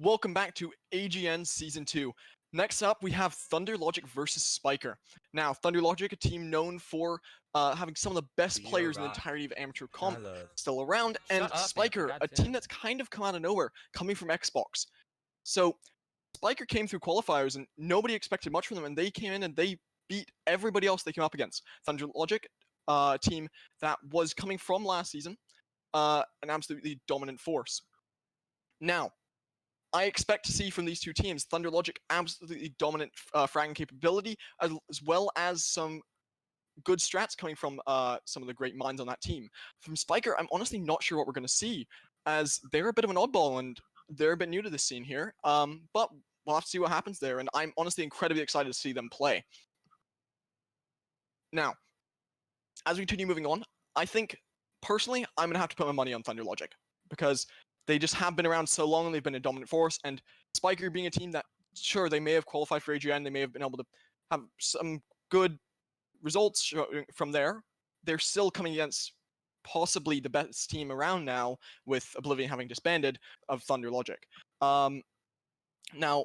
welcome back to AGN Season 2. Next up, we have Thunder Logic versus Spiker. Now, Thunder Logic, a team known for having some of the best players in the entirety of amateur comp still around, and Spiker, a team that's kind of come out of nowhere, coming from Xbox. So, Spiker came through qualifiers, and nobody expected much from them, and they came in and they beat everybody else they came up against. Thunder Logic, a team that was coming from last season, an absolutely dominant force. Now, I expect to see from these two teams Thunder Logic absolutely dominant fragging capability, as well as some good strats coming from some of the great minds on that team. From Spiker, I'm honestly not sure what we're going to see, as they're a bit of an oddball and they're a bit new to this scene here. But we'll have to see what happens there, and I'm honestly incredibly excited to see them play. Now, as we continue moving on, I think, personally, I'm going to have to put my money on Thunder Logic, because they just have been around so long and they've been a dominant force, and Spiker being a team that, sure, they may have qualified for AGN, they may have been able to have some good results from there, they're still coming against possibly the best team around now, with Oblivion having disbanded, of Thunder Logic. Now,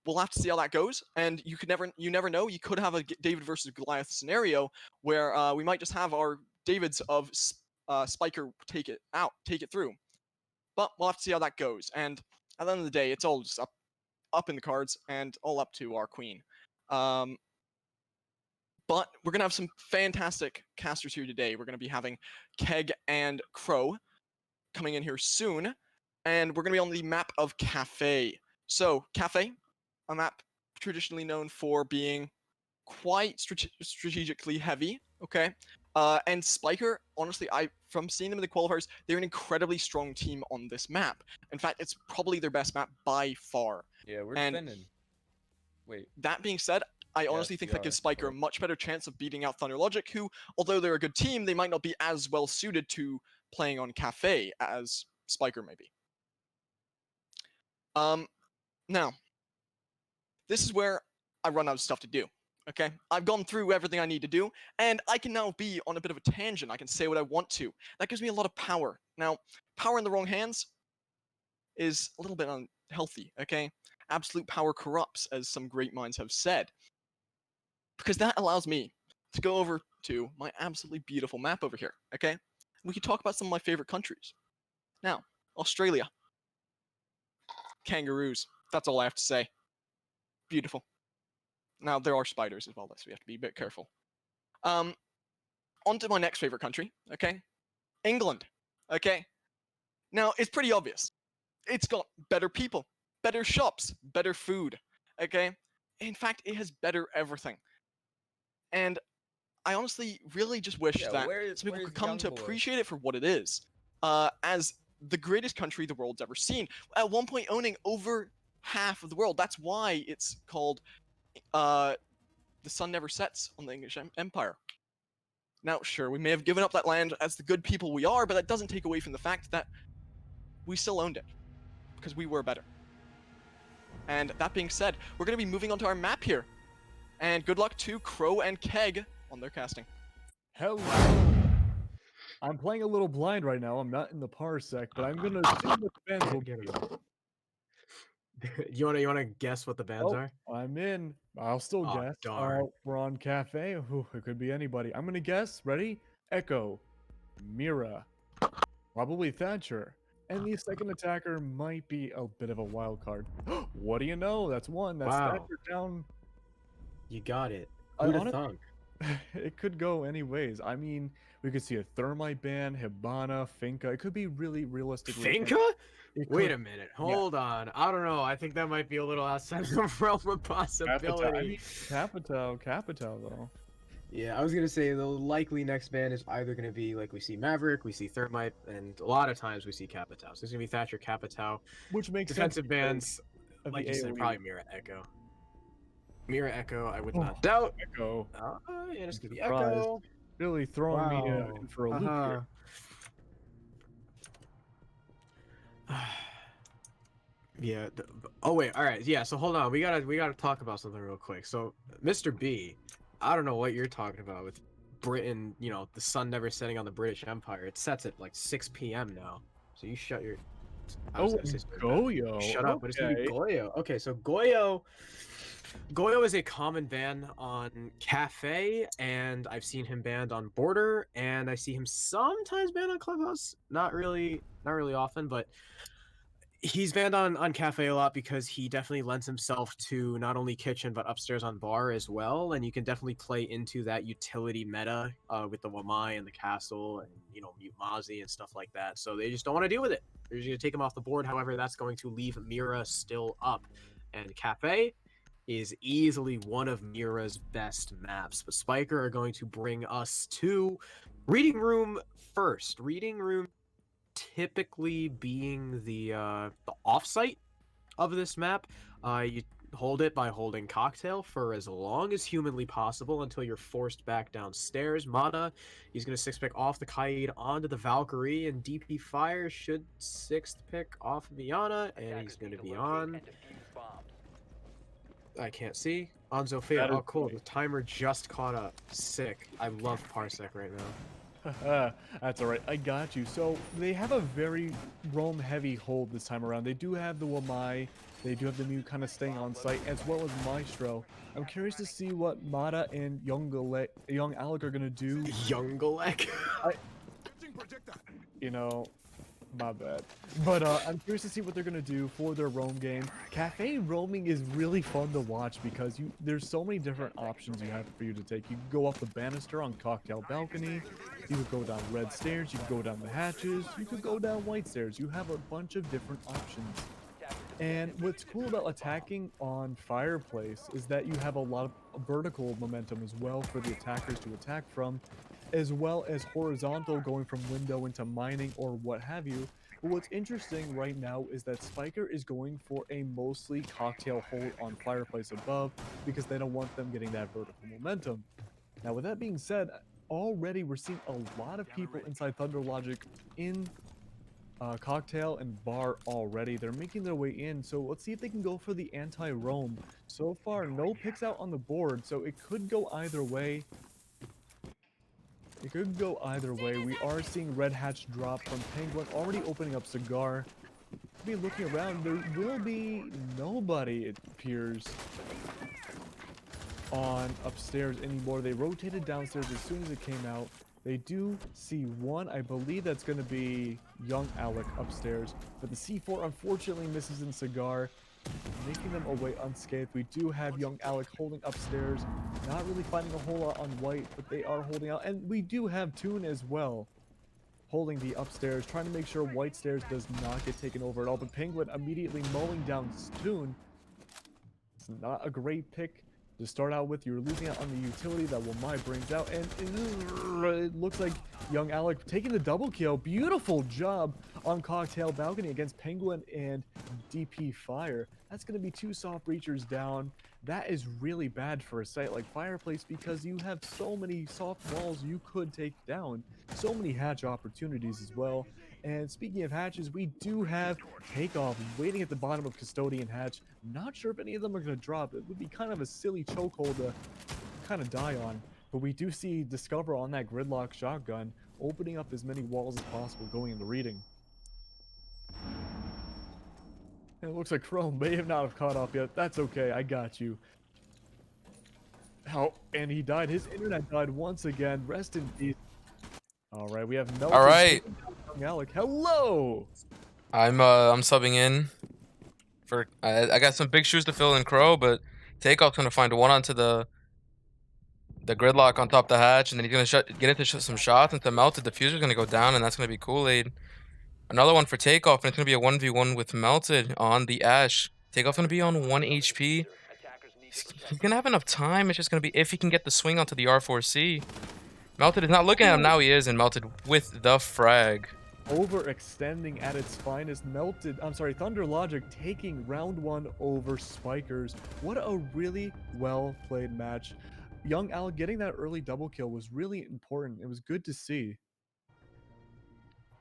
we'll have to see how that goes, and you never know, you could have a David versus Goliath scenario, where we might just have our Davids of Spiker take it through. But we'll have to see how that goes. And at the end of the day, it's all just up in the cards and all up to our queen. But we're going to have some fantastic casters here today. We're going to be having Keg and Crow coming in here soon. And we're going to be on the map of Cafe. So, Cafe, a map traditionally known for being quite strategically heavy, okay? And Spiker, honestly, from seeing them in the qualifiers, they're an incredibly strong team on this map. In fact, it's probably their best map by far. Yeah, we're defending. Wait. That being said, I honestly think that gives Spiker a much better chance of beating out Thunder Logic, who, although they're a good team, they might not be as well suited to playing on Cafe as Spiker may be. Now, this is where I run out of stuff to do. Okay, I've gone through everything I need to do, and I can now be on a bit of a tangent. I can say what I want to. That gives me a lot of power. Now, power in the wrong hands is a little bit unhealthy, okay? Absolute power corrupts, as some great minds have said. Because that allows me to go over to my absolutely beautiful map over here, okay? We can talk about some of my favorite countries. Now, Australia. Kangaroos. That's all I have to say. Beautiful. Now, there are spiders as well, so we have to be a bit careful. On to my next favorite country, okay? England, okay? Now, it's pretty obvious. It's got better people, better shops, better food, okay? In fact, it has better everything. And I honestly really just wish that some people could come to appreciate it for what it is, as the greatest country the world's ever seen. At one point owning over half of the world. That's why it's called the sun never sets on the English Empire. Now, sure, we may have given up that land as the good people we are, but that doesn't take away from the fact that we still owned it, because we were better. And that being said, we're going to be moving on to our map here. And good luck to Crow and Keg on their casting. Hello! I'm playing a little blind right now, I'm not in the parsec, but I'm going to assume that the bands will give me. You wanna guess what the bands are? I'm in. I'll still guess. Darn. We're on Cafe. Ooh, it could be anybody. I'm gonna guess. Ready? Echo, Mira, probably Thatcher, and the second attacker might be a bit of a wild card. What do you know? That's one. That's Thatcher down. You got it. Who'd have thunk? It could go any ways. I mean, we could see a Thermite ban, Hibana, Finka. It could be really realistically. Finka? Wait a minute. Hold on. I don't know. I think that might be a little outside of the realm of possibility. Capital though. Yeah, I was gonna say the likely next ban is either gonna be like we see Maverick, we see Thermite, and a lot of times we see Capitao. So it's gonna be Thatcher, Capitao. Which makes defensive bans, like you said, probably Mira Echo. Mira Echo, I would not doubt. Echo. Yeah, it's gonna be Echo. Really throwing me in for a loop here. Yeah. Oh wait. All right. Yeah. So hold on. We gotta talk about something real quick. So Mr. B, I don't know what you're talking about with Britain. You know, the sun never setting on the British Empire. It sets at like 6 p.m. now. So you shut your. I was Oh, gonna say something bad. Goyo. Shut up, but it's gonna be Okay. Goyo. Okay, so Goyo is a common ban on Cafe, and I've seen him banned on Border, and I see him sometimes banned on Clubhouse. Not really often, but he's banned on Cafe a lot because he definitely lends himself to not only kitchen but upstairs on bar as well, and you can definitely play into that utility meta with the Wamai and the castle and Mute Mazi and stuff like that. So they just don't want to deal with it. They're just gonna take him off the board. However, that's going to leave Mira still up, and Cafe is easily one of Mira's best maps. But Spiker are going to bring us to Reading Room first. Reading Room typically being the offsite of this map. You hold it by holding cocktail for as long as humanly possible until you're forced back downstairs. Mata, he's going to 6-pick off the Kaid onto the Valkyrie, and DP Fire should 6th pick off Viana, and he's going to be on. I can't see. On Zofia. That is Oh, cool. The timer just caught up. Sick. I love Parsec right now. That's all right. I got you. So they have a very roam-heavy hold this time around. They do have the Wamai. They do have the new kind of staying on site, as well as Maestro. I'm curious to see what Mata and Young Alec are going to do. Youngalek? My bad. But I'm curious to see what they're going to do for their roam game. Cafe roaming is really fun to watch because there's so many different options you have for you to take. You can go off the banister on Cocktail Balcony. You could go down red stairs. You could go down the hatches. You could go down white stairs. You have a bunch of different options. And what's cool about attacking on Fireplace is that you have a lot of vertical momentum as well for the attackers to attack from, as well as horizontal going from window into mining or what have you. But what's interesting right now is that Spiker is going for a mostly cocktail hold on Fireplace above because they don't want them getting that vertical momentum. Now, with that being said, already we're seeing a lot of people inside Thunder Logic in Cocktail and Bar already. They're making their way in, so let's see if they can go for the anti-roam. So far, no picks out on the board, so it could go either way. It could go either way. We are seeing Red Hatch drop from Penguin, already opening up Cigar. Be looking around, there will be nobody, it appears, on upstairs anymore. They rotated downstairs as soon as it came out. They do see one. I believe that's going to be Young Alec upstairs. But the C4 unfortunately misses in Cigar, making them away unscathed. We do have Young Alec holding upstairs. Not really finding a whole lot on white, but they are holding out. And we do have Toon as well, holding the upstairs, trying to make sure white stairs does not get taken over at all. But Penguin immediately mowing down Toon. It's not a great pick to start out with. You're losing out on the utility that Wamai brings out, and it looks like Young Alec taking the double kill. Beautiful job on Cocktail Balcony against Penguin and DP Fire. That's going to be 2 soft breachers down. That is really bad for a site like Fireplace because you have so many soft walls you could take down. So many hatch opportunities as well. And speaking of hatches, we do have Takeoff waiting at the bottom of Custodian Hatch. Not sure if any of them are going to drop. It would be kind of a silly chokehold to kind of die on. But we do see Discover on that Gridlock shotgun, opening up as many walls as possible going into reading. And it looks like Chrome may have caught up yet. That's okay. I got you. Oh, and he died. His internet died once again. Rest in peace. All right, we have Melton. All right. Young Alec. Hello. I'm subbing in for I got some big shoes to fill in Crow, but Takeoff's gonna find one onto the gridlock on top of the hatch, and then he's gonna get into some shots into Melted. Diffuser's gonna go down, and that's gonna be Kool-Aid. Another one for Takeoff, and it's gonna be a 1v1 with Melted on the Ash. Takeoff's gonna be on 1 HP. He's gonna have enough time. It's just gonna be if he can get the swing onto the R4C. Melted is not looking at him now. He is, and Melted with the frag. Overextending at its finest. Thunder Logic taking round 1 over Spikers. What a really well played match. Young Al getting that early double kill was really important. It was good to see.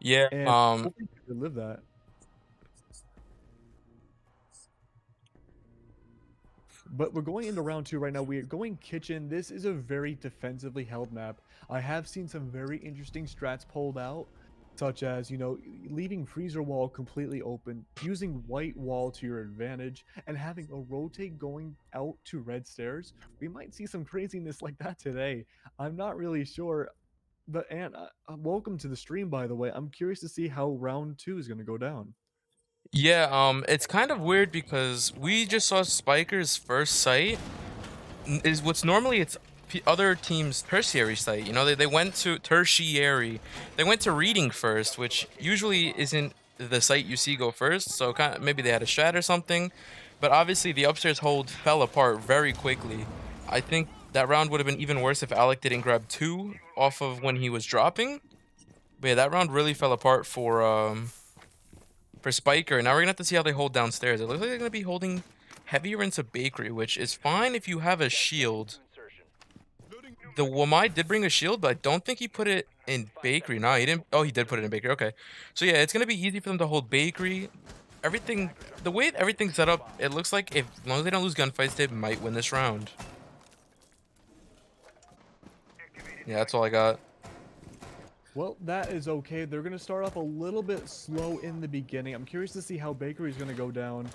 Yeah. And hopefully he could live that. But we're going into round 2 right now. We are going kitchen. This is a very defensively held map. I have seen some very interesting strats pulled out. such as, you know, leaving freezer wall completely open, using white wall to your advantage, and having a rotate going out to red stairs. We might see some craziness like that today. I'm not really sure. But Ant, welcome to the stream, by the way. I'm curious to see how round 2 is going to go down. Yeah, it's kind of weird because we just saw Spiker's first sight is what's normally it's other teams' tertiary site. You know, they went to tertiary. They went to reading first, which usually isn't the site you see go first. So kind of, maybe they had a strat or something. But obviously the upstairs hold fell apart very quickly. I think that round would have been even worse if Alec didn't grab 2 off of when he was dropping. But yeah, that round really fell apart for Spiker. And now we're gonna have to see how they hold downstairs. It looks like they're gonna be holding heavier into bakery, which is fine if you have a shield. The Wamai did bring a shield, but I don't think he put it in bakery. No, he didn't. Oh, he did put it in bakery. Okay. So yeah, it's gonna be easy for them to hold bakery. Everything, the way everything's set up, it looks like if as long as they don't lose gunfights, they might win this round. Yeah, that's all I got. Well, that is okay. They're going to start off a little bit slow in the beginning. I'm curious to see how bakery is going to go down.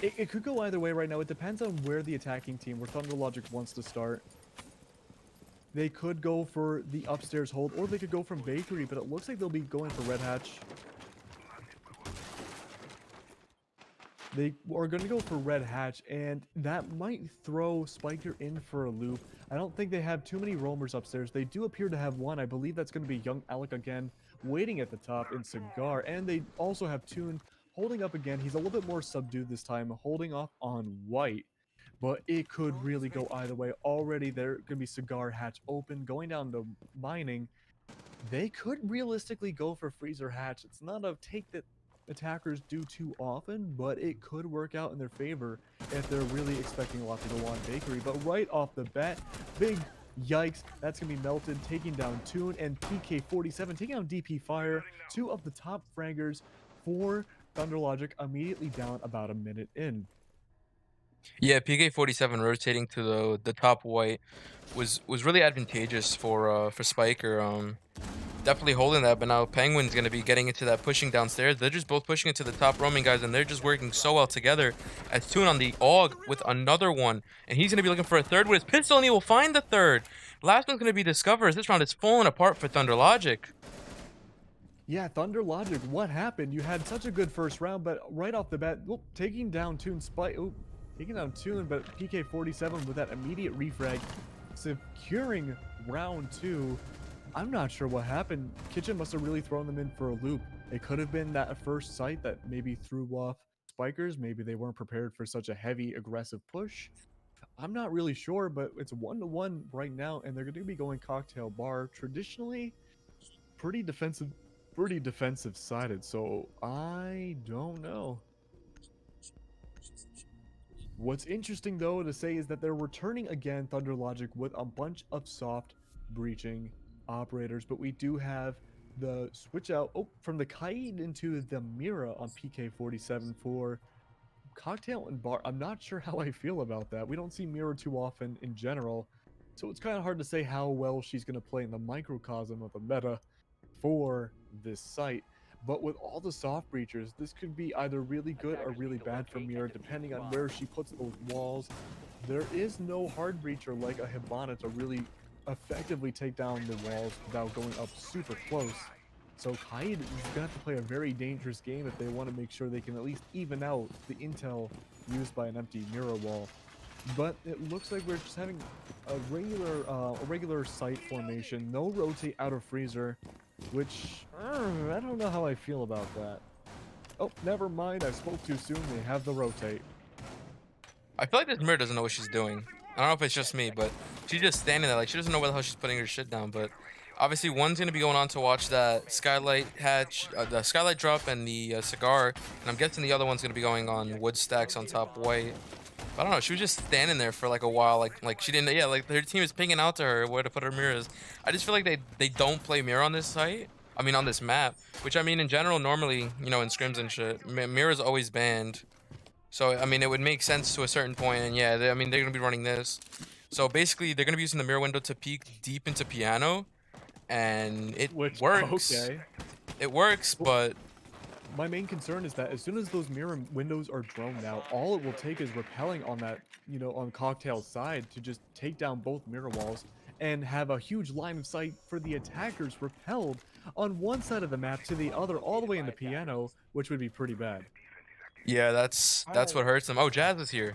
It could go either way right now. It depends on where the attacking team, where Thunder Logic wants to start. They could go for the upstairs hold, or they could go from bakery, but it looks like they'll be going for Red Hatch. They are going to go for Red Hatch, and that might throw Spiker in for a loop. I don't think they have too many roamers upstairs. They do appear to have one. I believe that's going to be Young Alec again, waiting at the top in Cigar. And they also have Toon holding up again. He's a little bit more subdued this time, holding off on White. But it could really go either way. Already there going to be Cigar Hatch open, going down to mining. They could realistically go for Freezer Hatch. It's not a take that attackers do too often, but it could work out in their favor if they're really expecting a lot to go on bakery. But right off the bat, big yikes, that's gonna be melted, taking down Toon and PK47, taking down DP Fire, 2 of the top fraggers for Thunder Logic, immediately down about a minute in. Yeah, PK47 rotating to the top white was really advantageous for Spiker. Definitely holding that, but now Penguin's going to be getting into that pushing downstairs. They're just both pushing into the top roaming guys, and they're just working so well together. As Toon on the AUG with another one, and he's going to be looking for a third with his pistol, and he will find the third. Last one's going to be discovered. This round is falling apart for Thunder Logic. Yeah, Thunder Logic, what happened? You had such a good first round, but right off the bat, taking down Toon taking down Toon, but PK47 with that immediate refrag, securing round 2. I'm not sure what happened. Kitchen must have really thrown them in for a loop. It could have been that first sight that maybe threw off Spikers. Maybe they weren't prepared for such a heavy, aggressive push. I'm not really sure, but it's 1-1 right now, and they're going to be going cocktail bar. Traditionally, pretty defensive sided, so I don't know. What's interesting, though, to say is that they're returning again, Thunder Logic, with a bunch of soft breaching operators, but we do have the switch out from the Kaid into the Mira on PK47 for cocktail and bar. I'm not sure how I feel about that. We don't see Mira too often in general, so it's kind of hard to say how well she's going to play in the microcosm of the meta for this site. But with all the soft breachers, this could be either really good or really bad for Mira, depending on where she puts those walls. There is no hard breacher like a Hibana to really effectively take down the walls without going up super close. So Kaid is gonna have to play a very dangerous game if they want to make sure they can at least even out the intel used by an empty mirror wall. But it looks like we're just having a regular site formation, no rotate out of freezer, which I don't know how I feel about that. Oh, never mind, I spoke too soon. They have the rotate. I feel like this mirror doesn't know what she's doing. I don't know if it's just me, but she's just standing there like she doesn't know where the hell she's putting her shit down. But obviously one's gonna be going on to watch that skylight hatch, the skylight drop, and the cigar, and I'm guessing the other one's gonna be going on wood stacks on top white. But I don't know. She was just standing there for like a while, like she didn't. Yeah, like her team is pinging out to her where to put her mirrors. I just feel like they don't play mirror on this site. I mean on this map, which I mean in general normally, you know, in scrims and shit, mirror is always banned. So, I mean, it would make sense to a certain point, and yeah, I mean, they're going to be running this. So, basically, they're going to be using the mirror window to peek deep into piano, and it works. Okay. it works, but My main concern is that as soon as those mirror windows are droned out, all it will take is repelling on that, on Cocktail's side to just take down both mirror walls and have a huge line of sight for the attackers repelled on one side of the map to the other, all the way into Piano, which would be pretty bad. yeah, that's what hurts them. Oh, Jazz is here.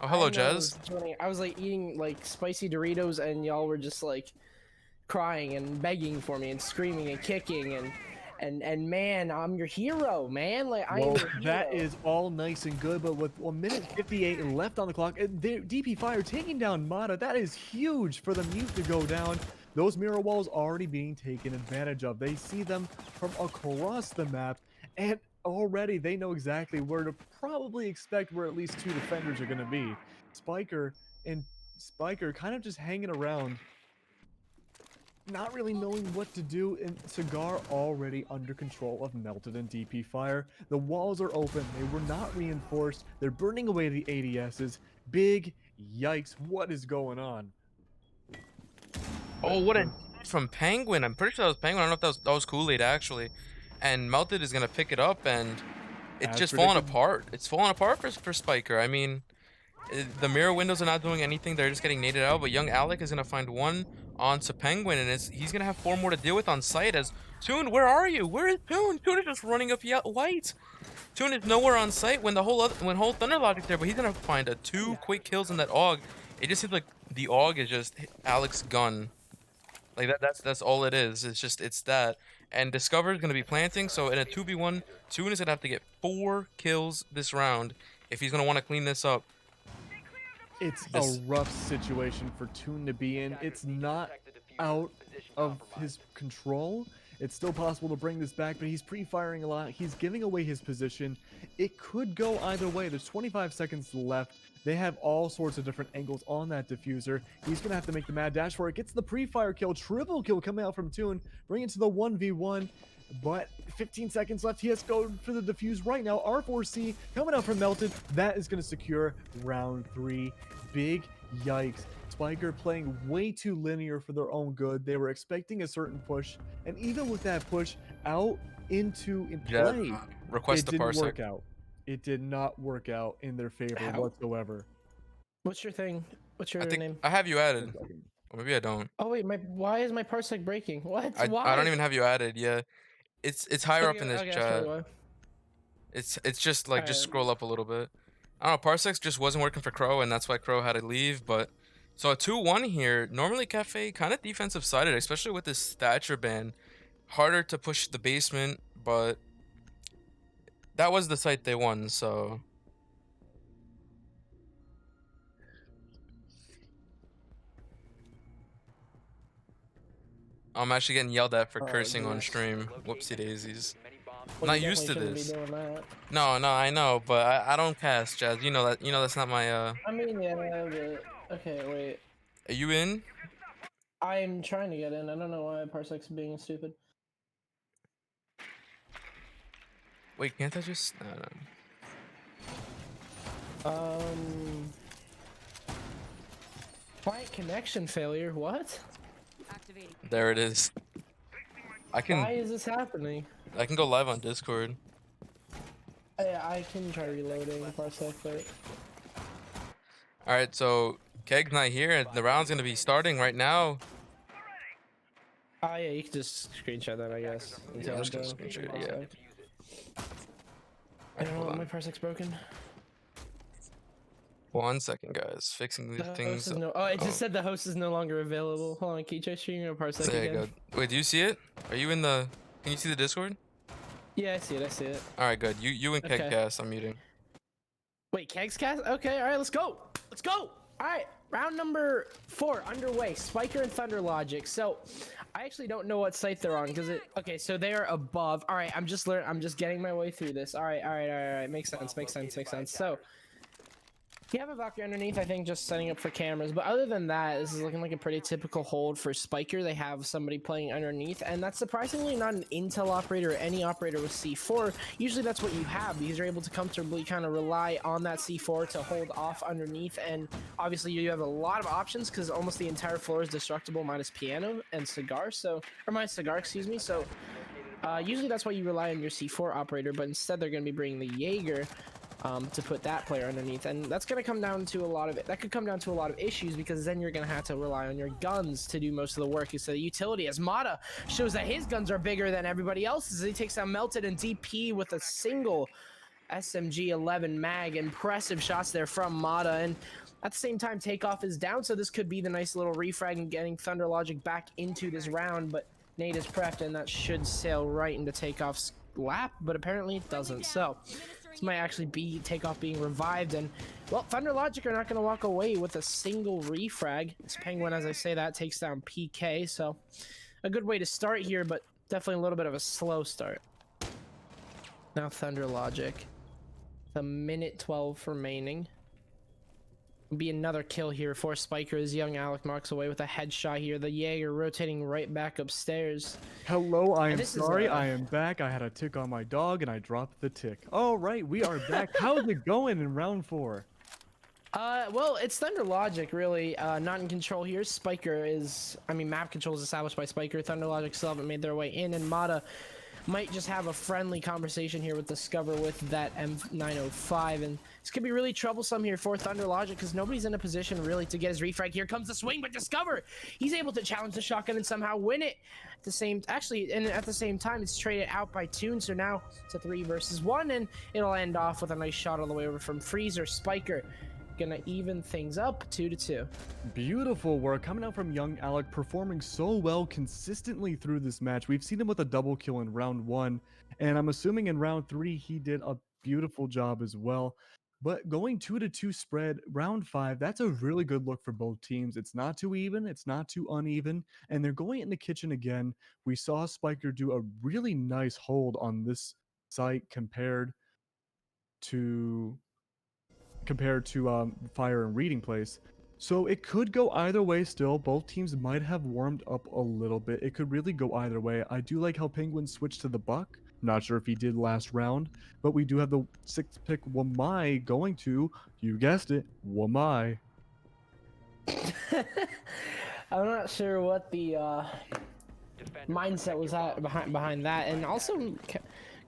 Oh, hello, I know, Jazz. I was like eating like spicy Doritos, and y'all were just like crying and begging for me and screaming and kicking and man, I'm your hero, man. Like I am Well, your hero. that is all nice and good, but with 1:58 left on the clock, DP Fire taking down Mata, that is huge for the mute to go down. Those mirror walls already being taken advantage of. They see them from across the map, and already they know exactly where to probably expect where at least 2 defenders are going to be. Spiker kind of just hanging around, not really knowing what to do, and Cigar already under control of Melted and DP Fire. The walls are open, they were not reinforced, they're burning away the ADSs. Big yikes, what is going on? Oh, what a from Penguin. I'm pretty sure that was Penguin. I don't know if that was Kool-Aid actually. And Melted is gonna pick it up, and it's As just falling predicted. apart. It's falling apart for Spiker. I mean, the mirror windows are not doing anything. They're just getting naded out. But young Alec is gonna find one onto Penguin, and he's gonna have 4 more to deal with on site. As Toon, where are you? Where is Toon? Toon is just running up white. Toon is nowhere on site when whole Thunder Logic's there, but he's gonna find 2 quick kills in that AUG. It just seems like the AUG is just Alec's gun. Like that's all it is. It's that. And Discover is gonna be planting, so in a 2v1, Toon is gonna have to get 4 kills this round if he's gonna want to clean this up. It's a rough situation for Toon to be in. It's not out of his control. It's still possible to bring this back, but he's pre-firing a lot. He's giving away his position. It could go either way. There's 25 seconds left. They have all sorts of different angles on that diffuser. He's going to have to make the mad dash for it. Gets the pre-fire kill. Triple kill coming out from Toon. Bring it to the 1v1. But 15 seconds left. He has to go for the defuse right now. R4C coming out from Melted. That is going to secure round 3. Big yikes. Spiker playing way too linear for their own good. They were expecting a certain push. And even with that push out into play, Request it the didn't parsec. work out. It did not work out in their favor whatsoever. What's your thing? What's your I think name? I have you added. Or maybe I don't. Oh wait, why is my parsec breaking? What? Why? I don't even have you added. Yeah, it's higher up in this Okay, that's chat. probably why. It's just like just Alright. scroll up a little bit. I don't know. Parsecs just wasn't working for Crow, and that's why Crow had to leave. But so a 2-1 here. Normally Cafe kind of defensive sided, especially with this Thatcher ban. Harder to push the basement, but that was the site they won. So I'm actually getting yelled at for cursing on stream. Whoopsie daisies. I'm not used to this. No, I know, but I don't cast, Jazz. You know that. You know that's not my. I mean, yeah, but okay, wait. Are you in? I'm trying to get in. I don't know why parsec's being stupid. Wait, can't I just? No. Client connection failure. What? There it is. I Why can is this happening? go live on Discord. I can try reloading parsec, but All right, so Keg's not here, and the round's gonna be starting right now. oh yeah, you can just screenshot that, I guess. Yeah, I'm just gonna until screenshot the it, yeah. parsec. I Alright, don't hold know, my on. parsec's broken. 1 second, guys. Fixing The these host things. is it just said the host is no longer available. Hold on, can you try streaming a parsec There you again? go. Wait, do you see it? Are you in the? Can you see the Discord? Yeah, I see it. All right, good. You and Okay. Kegcast. I'm muting. Wait, Kegs cast? Okay, alright, let's go! Let's go! Alright, round number 4 underway. Spiker and Thunder Logic. So, I actually don't know what site they're on, because okay, so they're above. Alright, I'm just getting my way through this. Alright. Makes sense. So, you have a Valkyrie underneath, I think, just setting up for cameras. But other than that, this is looking like a pretty typical hold for Spiker. They have somebody playing underneath, and that's surprisingly not an Intel operator or any operator with C4. Usually that's what you have, because you're able to comfortably kind of rely on that C4 to hold off underneath. And obviously you have a lot of options, because almost the entire floor is destructible minus Piano and Cigar. So, or minus Cigar, excuse me. So, Usually that's why you rely on your C4 operator, but instead they're going to be bringing the Jaeger to put that player underneath, and that's going to come down to a lot of it. That could come down to a lot of issues because then you're going to have to rely on your guns to do most of the work instead of utility. As Mata shows that his guns are bigger than everybody else's, he takes out Melted and DP with a single SMG 11 mag. Impressive shots there from Mata, and at the same time Takeoff is down, so this could be the nice little refrag and getting Thunder Logic back into this round, but Nate is prepped and that should sail right into Takeoff's lap, but apparently it doesn't. So this might actually be Takeoff being revived, and well, Thunder Logic are not going to walk away with a single refrag. This Penguin, as I say that, takes down PK, so a good way to start here, but definitely a little bit of a slow start. Now Thunder Logic, a minute 12 remaining. Be another kill here for Spiker as young Alec marks away with a headshot here. The Jaeger rotating right back upstairs. Hello, I am this is sorry. a- I am back. I had a tick on my dog and I dropped the tick. All right, we are back. How's it going in round 4? Well, it's Thunder Logic really not in control here. Spiker is, I mean, map control is established by Spiker. Thunder Logic still haven't made their way in, and Mata might just have a friendly conversation here with Discover with that M905, and this could be really troublesome here for Thunder Logic because nobody's in a position really to get his refrag. Here comes the swing, but Discover, he's able to challenge the shotgun and somehow win it. At the same, actually, and at the same time, it's traded out by Toon, so now it's a 3 versus 1, and it'll end off with a nice shot all the way over from Freezer. Spiker gonna even things up 2-2. Beautiful work coming out from young Alec, performing so well consistently through this match. We've seen him with a double kill in round 1, and I'm assuming in round 3 he did a beautiful job as well. But going 2-2 spread, round 5, that's a really good look for both teams. It's not too even, it's not too uneven, and they're going in the kitchen again. We saw Spiker do a really nice hold on this site compared to Fire and Reading Place. So it could go either way still. Both teams might have warmed up a little bit. It could really go either way. I do like how Penguin switched to the Buck. Not sure if he did last round, but we do have the 6th pick Wamai going to, you guessed it, Wamai. I'm not sure what the mindset was at behind that, and also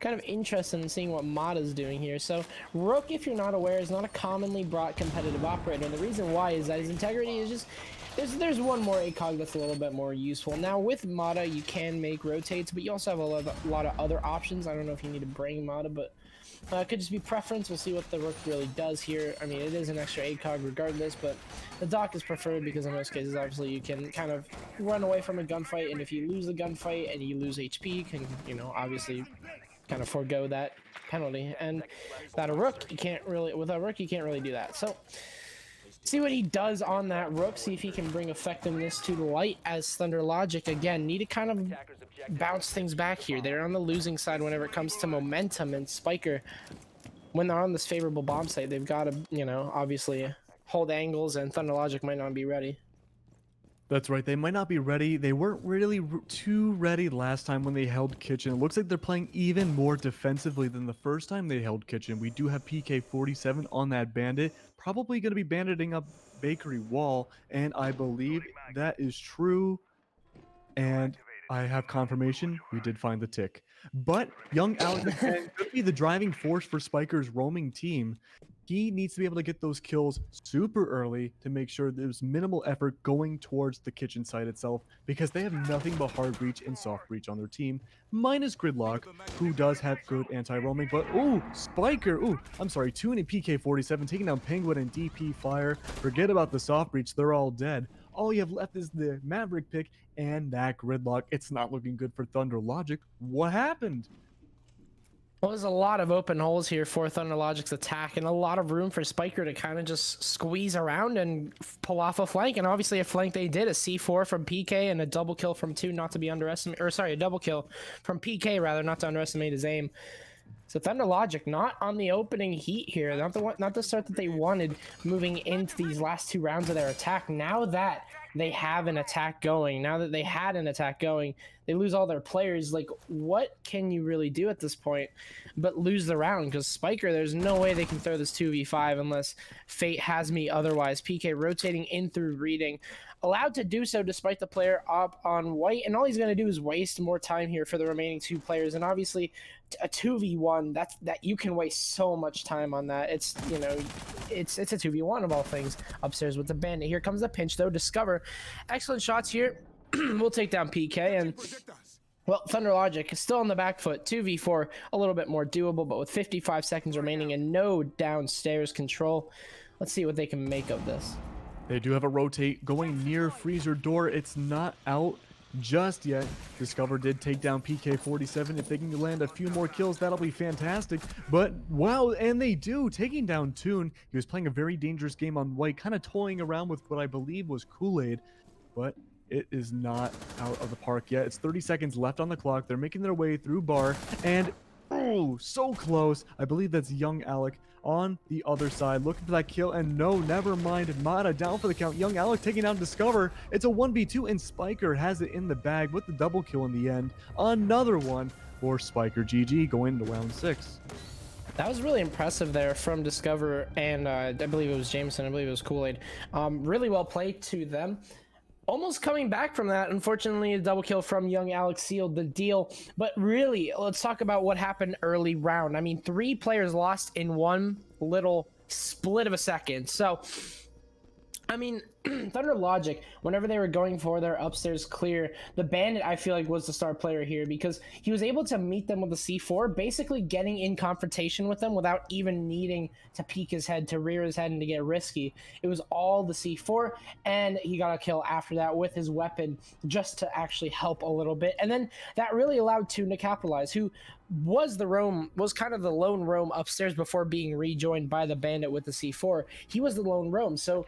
kind of interested in seeing what Mata's doing here. So Rook, if you're not aware, is not a commonly brought competitive operator, and the reason why is that his integrity is just there's one more ACOG that's a little bit more useful. Now with Mata you can make rotates, but you also have a lot of other options. I don't know if you need to bring Mata, but it could just be preference. We'll see what the Rook really does here. I mean, it is an extra ACOG regardless, but the Doc is preferred because in most cases, obviously, you can kind of run away from a gunfight, and if you lose the gunfight and you lose HP, you can, you know, obviously kind of forego that penalty. And without a Rook, you can't really do that. So see what he does on that Rook, see if he can bring effectiveness to the light as Thunder Logic, again, need to kind of bounce things back here. They're on the losing side whenever it comes to momentum, and Spiker, when they're on this favorable bomb site, they've got to, you know, obviously hold angles, and Thunder Logic might not be ready. That's right, they might not be ready. They weren't really too ready last time when they held Kitchen. It looks like they're playing even more defensively than the first time they held Kitchen. We do have PK-47 on that Bandit, probably going to be banditing up Bakery Wall, and I believe that is true. And I have confirmation, we did find the tick. But young Alex again could be the driving force for Spiker's roaming team. He needs to be able to get those kills super early to make sure there's minimal effort going towards the kitchen site itself, because they have nothing but hard breach and soft breach on their team, minus Gridlock, who does have good anti-roaming. But ooh, Spiker, ooh, I'm sorry, Toon and PK-47 taking down Penguin and DP Fire. Forget about the soft breach, they're all dead. All you have left is the Maverick pick and that Gridlock. It's not looking good for Thunder Logic. What happened? Well, there's a lot of open holes here for Thunder Logic's attack, and a lot of room for Spiker to kind of just squeeze around and pull off a flank. And obviously a flank they did, a C4 from PK and a double kill from Toon, not to be underestimated, or sorry, a double kill from PK rather, not to underestimate his aim. So Thunder Logic not on the opening heat here, not the start that they wanted moving into these last 2 rounds of their attack. Now that they have an attack going, now that they had an attack going, they lose all their players. Like, what can you really do at this point but lose the round? Because Spiker, there's no way they can throw this 2v5 unless fate has me otherwise. PK rotating in through reading. allowed to do so despite the player up on white, and all he's going to do is waste more time here for the remaining 2 players. And obviously a 2v1, that you can waste so much time on that. It's, you know, it's a 2v1 of all things. Upstairs with the bandit. Here comes the pinch though. Discover, excellent shots here. We'll take down PK, and well, Thunder Logic is still on the back foot. 2v4, a little bit more doable, but with 55 seconds remaining and no downstairs control, let's see what they can make of this. They do have a rotate going near freezer door. It's not out just yet. Discover did take down PK47. If they can land a few more kills, that'll be fantastic. But wow, and they do, taking down Toon. He was playing a very dangerous game on white, kind of toying around with what I believe was Kool-Aid, but it is not out of the park yet. It's 30 seconds left on the clock. They're making their way through bar, and oh, so close. I believe that's Young Alec on the other side, looking for that kill, and no, never mind. Mata down for the count. Young Alec taking down Discover. It's a 1v2, and Spiker has it in the bag with the double kill in the end. Another one for Spiker. GG going into round 6. That was really impressive there from Discover, and I believe it was Jameson. I believe it was Kool-Aid. Really well played to them. Almost coming back from that, unfortunately, a double kill from Young Alex sealed the deal. But really, let's talk about what happened early round. I mean, 3 players lost in one little split of a second. So, I mean, Thunder Logic, whenever they were going for their upstairs clear, the Bandit, I feel like, was the star player here because he was able to meet them with the C4, basically getting in confrontation with them without even needing to peek his head, to rear his head, and to get risky. It was all the C4, and he got a kill after that with his weapon just to actually help a little bit. And then that really allowed Toon to capitalize, who was kind of the lone roam upstairs before being rejoined by the Bandit with the C4. He was the lone roam, so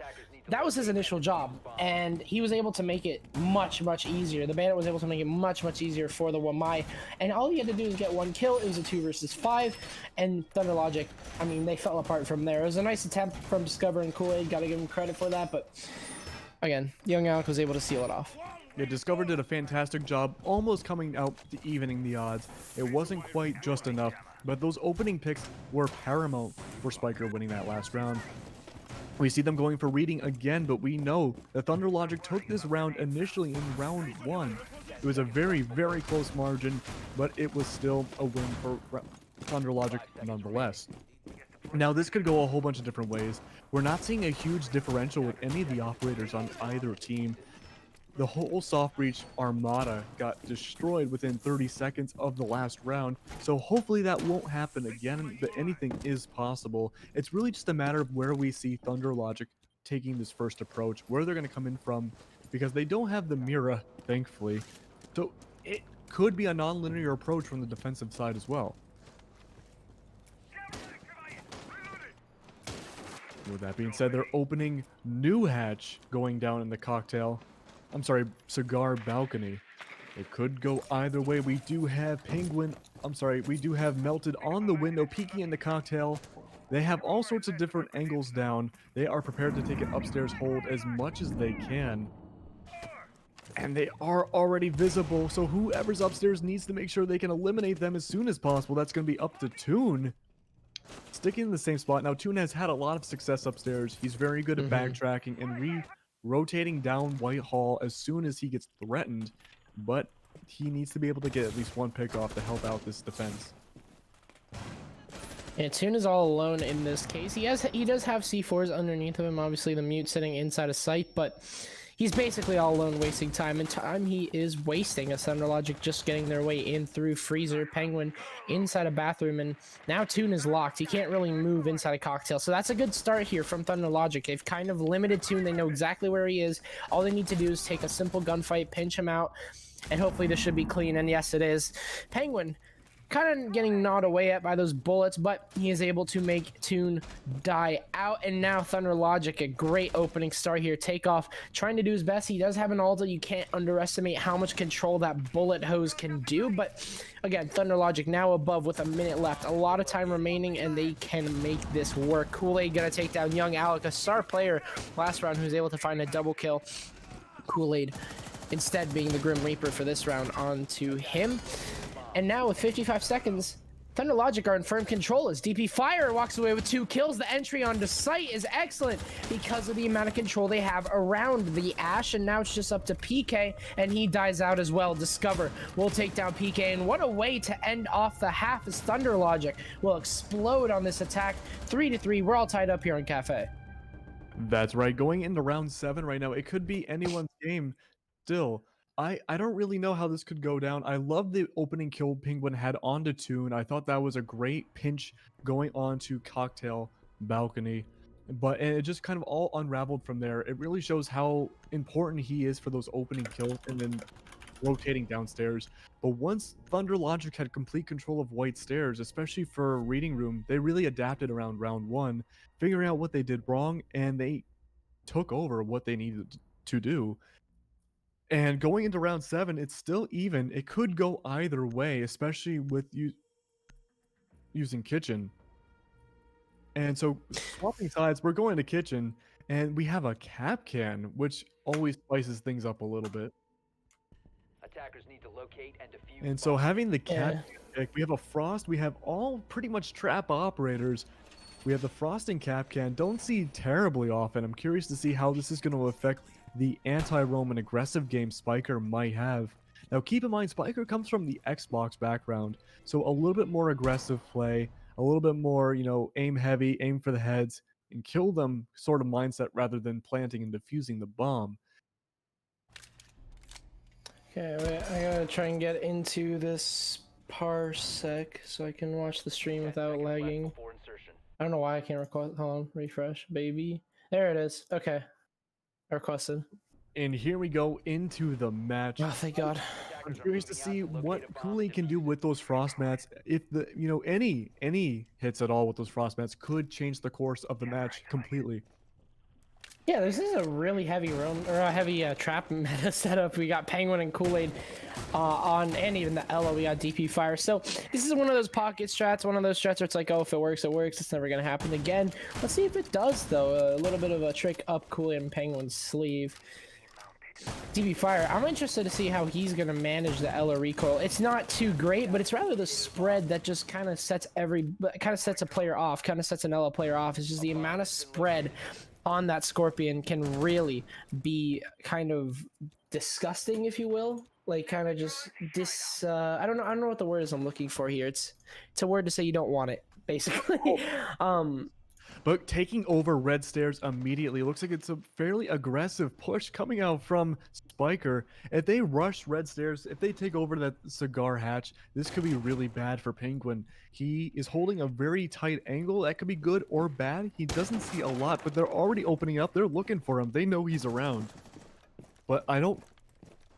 that was his initial job, and he was able to make it much easier. The Bandit was able to make it much easier for the Wamai, and all he had to do was get 1 kill. It was a 2 versus 5, and Thunder Logic, I mean, they fell apart from there. It was a nice attempt from Discover and Kool-Aid, gotta give him credit for that, but again, Young Alec was able to seal it off. Yeah, Discover did a fantastic job, almost coming out to evening the odds. It wasn't quite just enough, but those opening picks were paramount for Spiker winning that last round. We see them going for reading again, but we know that Thunder Logic took this round initially in round 1. It was a very close margin, but it was still a win for Thunder Logic nonetheless. Now, this could go a whole bunch of different ways. We're not seeing a huge differential with any of the operators on either team. The whole soft breach armada got destroyed within 30 seconds of the last round, so hopefully that won't happen again, but anything is possible. It's really just a matter of where we see Thunder Logic taking this first approach, where they're going to come in from, because they don't have the Mira, thankfully. So it could be a non-linear approach from the defensive side as well. With that being said, they're opening new hatch going down in the cocktail. I'm sorry, cigar balcony. It could go either way. We do have we do have Melted on the window, peeking in the cocktail. They have all sorts of different angles down. They are prepared to take an upstairs hold as much as they can. And they are already visible, so whoever's upstairs needs to make sure they can eliminate them as soon as possible. That's going to be up to Toon. Sticking in the same spot. Now, Toon has had a lot of success upstairs. He's very good at backtracking and rotating down Whitehall as soon as he gets threatened, but he needs to be able to get at least 1 pick off to help out this defense. Yeah, Toon is all alone in this case. He does have C4s underneath of him, obviously the mute sitting inside of sight, but he's basically all alone wasting time, and time he is wasting as Thunder Logic just getting their way in through Freezer, Penguin, inside a bathroom, and now Toon is locked. He can't really move inside a cocktail, so that's a good start here from Thunder Logic. They've kind of limited Toon. They know exactly where he is. All they need to do is take a simple gunfight, pinch him out, and hopefully this should be clean, and yes, it is. Penguin kind of getting gnawed away at by those bullets, but he is able to make Toon die out. And now Thunder Logic, a great opening start here. Takeoff trying to do his best. He does have an ulti. You can't underestimate how much control that bullet hose can do. But again, Thunder Logic now above with a minute left. A lot of time remaining, and they can make this work. Kool-Aid gonna take down Young Alec, a star player last round, who's able to find a double kill. Kool-Aid instead being the Grim Reaper for this round onto him. And now with 55 seconds, Thunder Logic are in firm control as DP Fire walks away with 2 kills. The entry onto site is excellent because of the amount of control they have around the Ash, and now it's just up to PK, and he dies out as well. Discover will take down PK, and what a way to end off the half as Thunder Logic will explode on this attack. 3-3, we're all tied up here in Cafe. That's right. Going into round 7 right now, it could be anyone's game still. I don't really know how this could go down. I love the opening kill Penguin had onto Toon. I thought that was a great pinch going on to Cocktail Balcony. But it just kind of all unraveled from there. It really shows how important he is for those opening kills and then rotating downstairs. But once Thunder Logic had complete control of White Stairs, especially for Reading Room, they really adapted around round 1, figuring out what they did wrong, and they took over what they needed to do. And going into round 7, it's still even. It could go either way, especially with you using Kitchen. And so swapping sides, we're going to Kitchen, and we have a Cap Can, which always spices things up a little bit. Attackers need to locate and defuse. And so having the Cap Yeah. Can pick, we have a Frost, we have all pretty much trap operators. We have the Frost and Cap Can. Don't see terribly often. I'm curious to see how this is going to affect the anti-roam and aggressive game Spiker might have. Now keep in mind, Spiker comes from the Xbox background, so a little bit more aggressive play, a little bit more, you know, aim heavy, aim for the heads, and kill them sort of mindset rather than planting and defusing the bomb. Okay, wait, I gotta try and get into this parsec so I can watch the stream 10 without seconds left lagging. before insertion. I don't know why I can't record. Hold on, refresh, baby. There it is. Okay, I requested. And here we go into the match. Oh, thank God. I'm curious to see what Kool-Aid can do with those frost mats. If the any hits at all with those frost mats could change the course of the match completely. Yeah, this is a really heavy roam or a heavy trap meta setup. We got Penguin and Kool-Aid on, and even the Ella. We got DP Fire. So this is one of those pocket strats, one of those strats where it's like, oh, if it works, it works. It's never gonna happen again. Let's see if it does though. A little bit of a trick up Kool-Aid and Penguin's sleeve. DP Fire, I'm interested to see how he's going to manage the Ella recoil. It's not too great, but it's rather the spread that just kind of sets a player off, kind of sets an Ella player off. It's just the amount of spread on that Scorpion can really be kind of disgusting, if you will. Like kind of just I don't know what the word is I'm looking for here. It's a word to say you don't want it, basically. But taking over Red Stairs immediately looks like it's a fairly aggressive push coming out from Spiker. If they rush Red Stairs, if they take over that cigar hatch, this could be really bad for Penguin. He is holding a very tight angle. That could be good or bad. He doesn't see a lot, but they're already opening up. They're looking for him. They know he's around. But I don't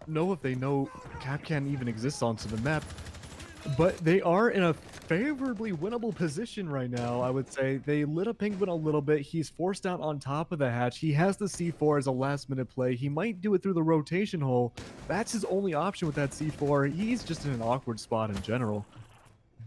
know if they know Capcan even exists onto the map. But they are in a favorably winnable position right now, I would say. They lit up Penguin a little bit. He's forced out on top of the hatch. He has the C4 as a last-minute play. He might do it through the rotation hole. That's his only option with that C4. He's just in an awkward spot in general.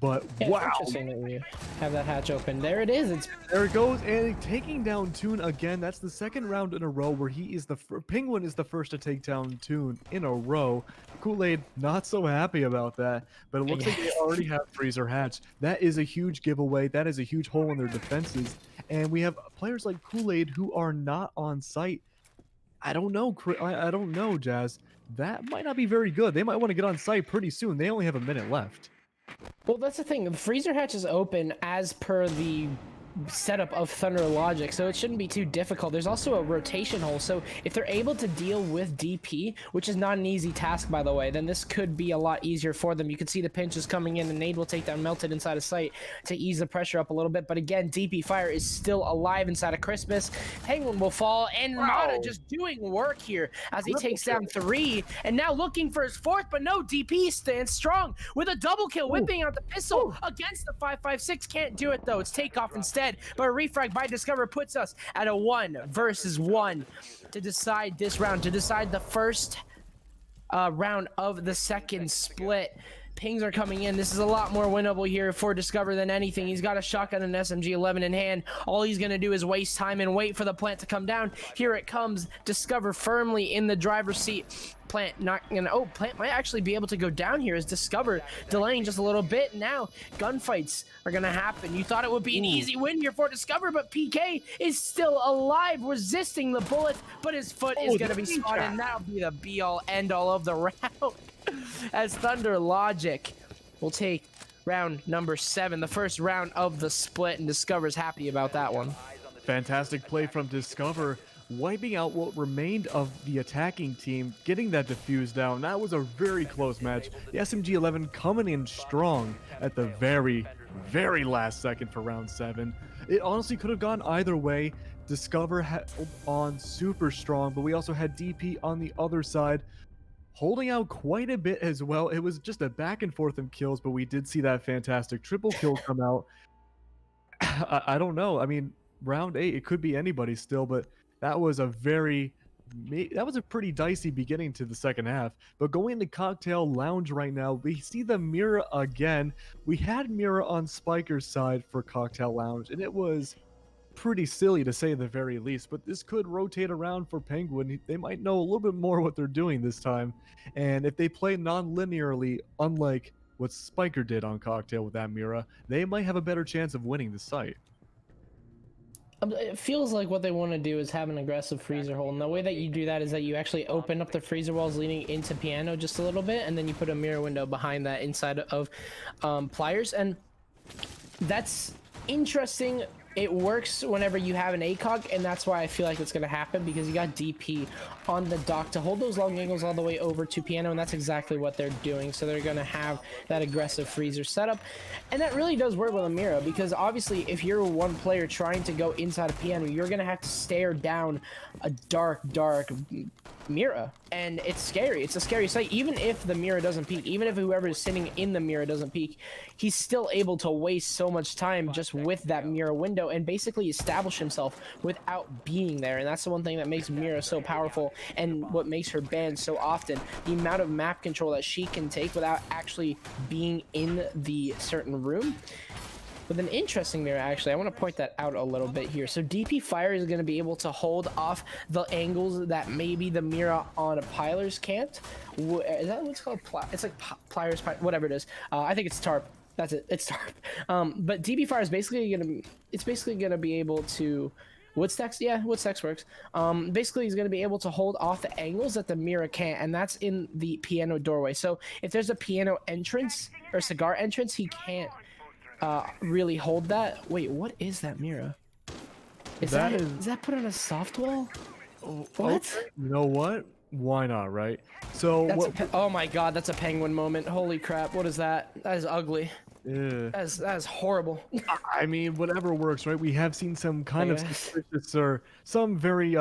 But Yeah, wow. interesting that we have that hatch open. There it is. It's There it goes, and taking down Toon again. That's the second round in a row where he is the Penguin is the first to take down Toon in a row. Kool-Aid not so happy about that, but it looks like they already have Freezer Hatch. That is a huge giveaway. That is a huge hole in their defenses, and we have players like Kool-Aid who are not on site. I don't know, I don't know, Jazz. That might not be very good. They might want to get on site pretty soon. They only have a minute left. Well, that's the thing. The freezer hatch is open as per the setup of Thunder Logic, so it shouldn't be too difficult. There's also a rotation hole, so if they're able to deal with DP, which is not an easy task, by the way, then this could be a lot easier for them. You can see the pinches coming in, the nade will take down Melted inside of sight to ease the pressure up a little bit, but again, DP Fire is still alive inside of Christmas. Penguin will fall, and Ramada just doing work here as he takes down 3, and now looking for his 4th, but no, DP stands strong with a double kill, whipping out the pistol against the 5.56. Can't do it, though. It's takeoff instead. But a refrag by Discover puts us at a 1 versus 1 to decide this round, to decide the first round of the second split. pings are coming in. This is a lot more winnable here for Discover than anything. He's got a shotgun and SMG-11 in hand. All he's going to do is waste time and wait for the plant to come down. Here it comes. Discover firmly in the driver's seat. Plant not gonna. Oh, Plant might actually be able to go down here as Discover delaying just a little bit. Now gunfights are gonna happen. You thought it would be an easy win here for Discover, but PK is still alive, resisting the bullet, but his foot is gonna be spotted, and that'll be the be-all end-all of the round. As Thunder Logic will take round number 7, the first round of the split, and Discover's happy about that one. Fantastic play from Discover, wiping out what remained of the attacking team, getting that defuse down. That was a very close match. The SMG-11 coming in strong at the very, very last second for round 7. It honestly could have gone either way. Discover had on super strong, but we also had DP on the other side, holding out quite a bit as well. It was just a back and forth in kills, but we did see that fantastic triple kill come out. I don't know. I mean, round 8, it could be anybody still, but that was a pretty dicey beginning to the second half. But going into Cocktail Lounge right now, we see the Mira again. We had Mira on Spiker's side for Cocktail Lounge, and it was pretty silly to say the very least, but this could rotate around for Penguin. They might know a little bit more what they're doing this time, and if they play non-linearly, unlike what Spiker did on Cocktail with that Mira, they might have a better chance of winning the site. It feels like what they want to do is have an aggressive freezer hole, and the way that you do that is that you actually open up the freezer walls leading into piano just a little bit, and then you put a mirror window behind that inside of pliers, and that's interesting. It works whenever you have an ACOG, and that's why I feel like it's going to happen, because you got DP on the dock to hold those long angles all the way over to piano, and that's exactly what they're doing. So they're going to have that aggressive freezer setup, and that really does work with a Mira, because obviously if you're one player trying to go inside a piano, you're going to have to stare down a dark Mira, and it's scary. It's a scary sight. Even if the Mira doesn't peek, even if whoever is sitting in the Mira doesn't peek, he's still able to waste so much time just with that Mira window and basically establish himself without being there. And that's the one thing that makes Mira so powerful, and what makes her banned so often: the amount of map control that she can take without actually being in the certain room. With an interesting Mira, actually, I want to point that out a little bit here. So DP Fire is going to be able to hold off the angles that maybe the Mira on a Pilers can't. Is that what's called? It's like Pliers, whatever it is. I think it's Tarp. That's it. It's Tarp. But DP Fire is basically going to be able to. Woodstacks, yeah, Woodstacks works. Basically, he's going to be able to hold off the angles that the Mira can't, and that's in the piano doorway. So if there's a piano entrance or cigar entrance, he can't really hold that. Wait, what is that Mira? Is that put on a soft wall? What? Okay. You know what? Why not, right? So oh my god, that's a Penguin moment. Holy crap, what is that? That is ugly. Yeah. That is horrible. I mean, whatever works, right? We have seen some kind of suspicious or some very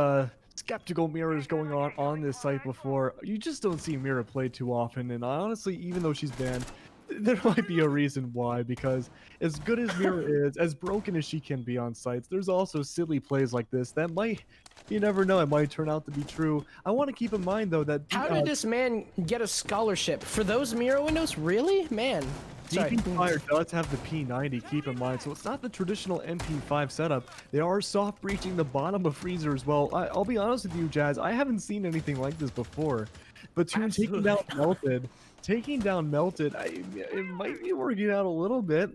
skeptical mirrors going on this site before. You just don't see Mira play too often, and honestly, even though she's banned, there might be a reason why, because as good as Mira is, as broken as she can be on sites, there's also silly plays like this that might, you never know, it might turn out to be true. I want to keep in mind, though, that how did this man get a scholarship for those Mira windows? Really, man? DP Fire does have the P90, keep in mind, so it's not the traditional MP5 setup. They are soft breaching the bottom of freezer as well. I'll be honest with you, Jazz, I haven't seen anything like this before. But taking down Melted, it might be working out a little bit.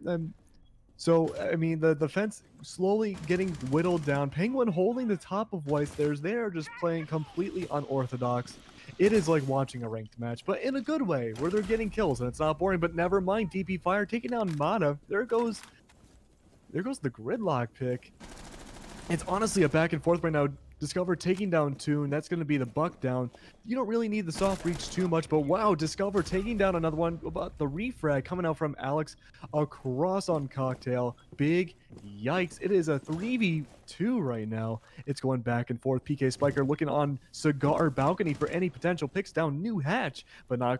So, I mean, the defense slowly getting whittled down. Penguin holding the top of White Stairs. They are just playing completely unorthodox. It is like watching a ranked match, but in a good way, where they're getting kills and it's not boring. But never mind, DP Fire taking down Mata. There goes the Gridlock pick. It's honestly a back and forth right now. Discover taking down Toon. That's going to be the buck down. You don't really need the soft breach too much, but wow, Discover taking down another one. About the refrag coming out from Alex across on Cocktail. Big yikes. It is a 3v2 right now. It's going back and forth. PK Spiker looking on Cigar Balcony for any potential picks down New Hatch, but not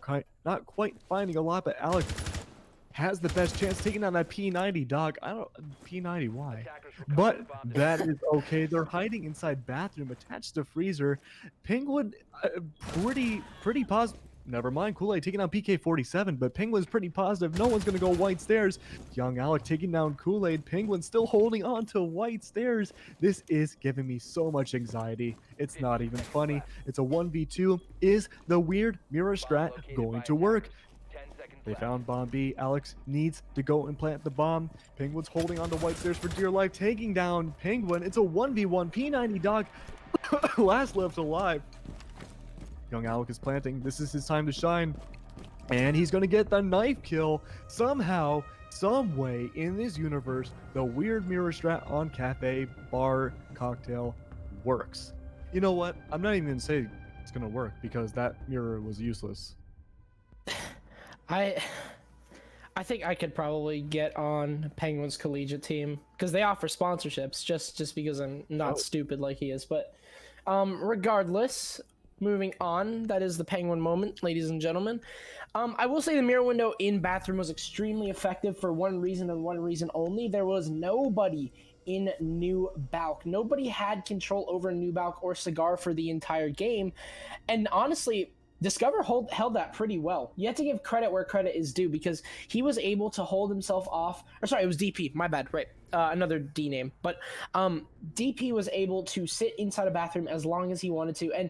quite finding a lot. But Alex has the best chance taking on that P90, dog. P90, why? But that is okay. They're hiding inside bathroom attached to freezer. Penguin, pretty positive. never mind. Kool-Aid taking down PK-47, but Penguin's pretty positive. No one's going to go white stairs. Young Alec taking down Kool-Aid. Penguin still holding on to white stairs. This is giving me so much anxiety. It's not even funny. It's a 1v2. Is the weird mirror strat going to work? They found Bomb B. Alex needs to go and plant the bomb. Penguin's holding on to white stairs for dear life, taking down Penguin. It's a 1v1. P90 Dog last left alive. Young Alec is planting. This is his time to shine. And he's going to get the knife kill. Somehow, some way in this universe, the weird mirror strat on cafe, bar, cocktail works. You know what? I'm not even going to say it's going to work because that mirror was useless. I think I could probably get on Penguin's collegiate team because they offer sponsorships just because I'm not stupid like he is. But regardless, moving on, that is the Penguin moment, ladies and gentlemen. I will say the mirror window in bathroom was extremely effective for one reason and one reason only. There was nobody in New Balk. Nobody had control over New Balk or Cigar for the entire game. And honestly, Discover held that pretty well. You have to give credit where credit is due because he was able to hold himself off. Or sorry, it was DP. My bad. Right. Another D name. But DP was able to sit inside a bathroom as long as he wanted to. And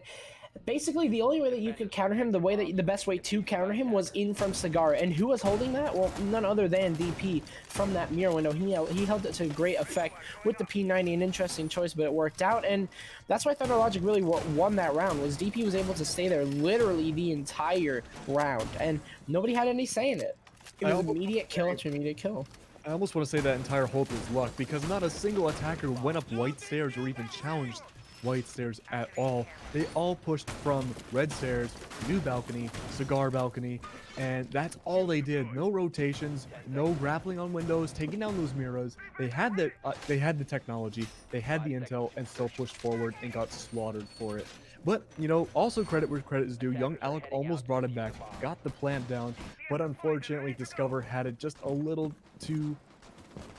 basically, the only way that you could counter him, the best way to counter him was in from Cigar. And who was holding that? Well, none other than DP from that mirror window. He held it to great effect with the P90, an interesting choice, but it worked out. And that's why Thunder Logic really won that round, was DP was able to stay there literally the entire round. And nobody had any say in it. It was immediate kill after immediate kill. I almost want to say that entire hold was luck because not a single attacker went up white stairs or even challenged white stairs at all. They all pushed from red stairs, new balcony, cigar balcony, and that's all they did. No rotations, no grappling on windows, taking down those mirrors. They had the technology, they had the intel, and still pushed forward and got slaughtered for it. But, you know, also credit where credit is due. Young Alec almost brought it back, got the plant down, but unfortunately Discover had it just a little too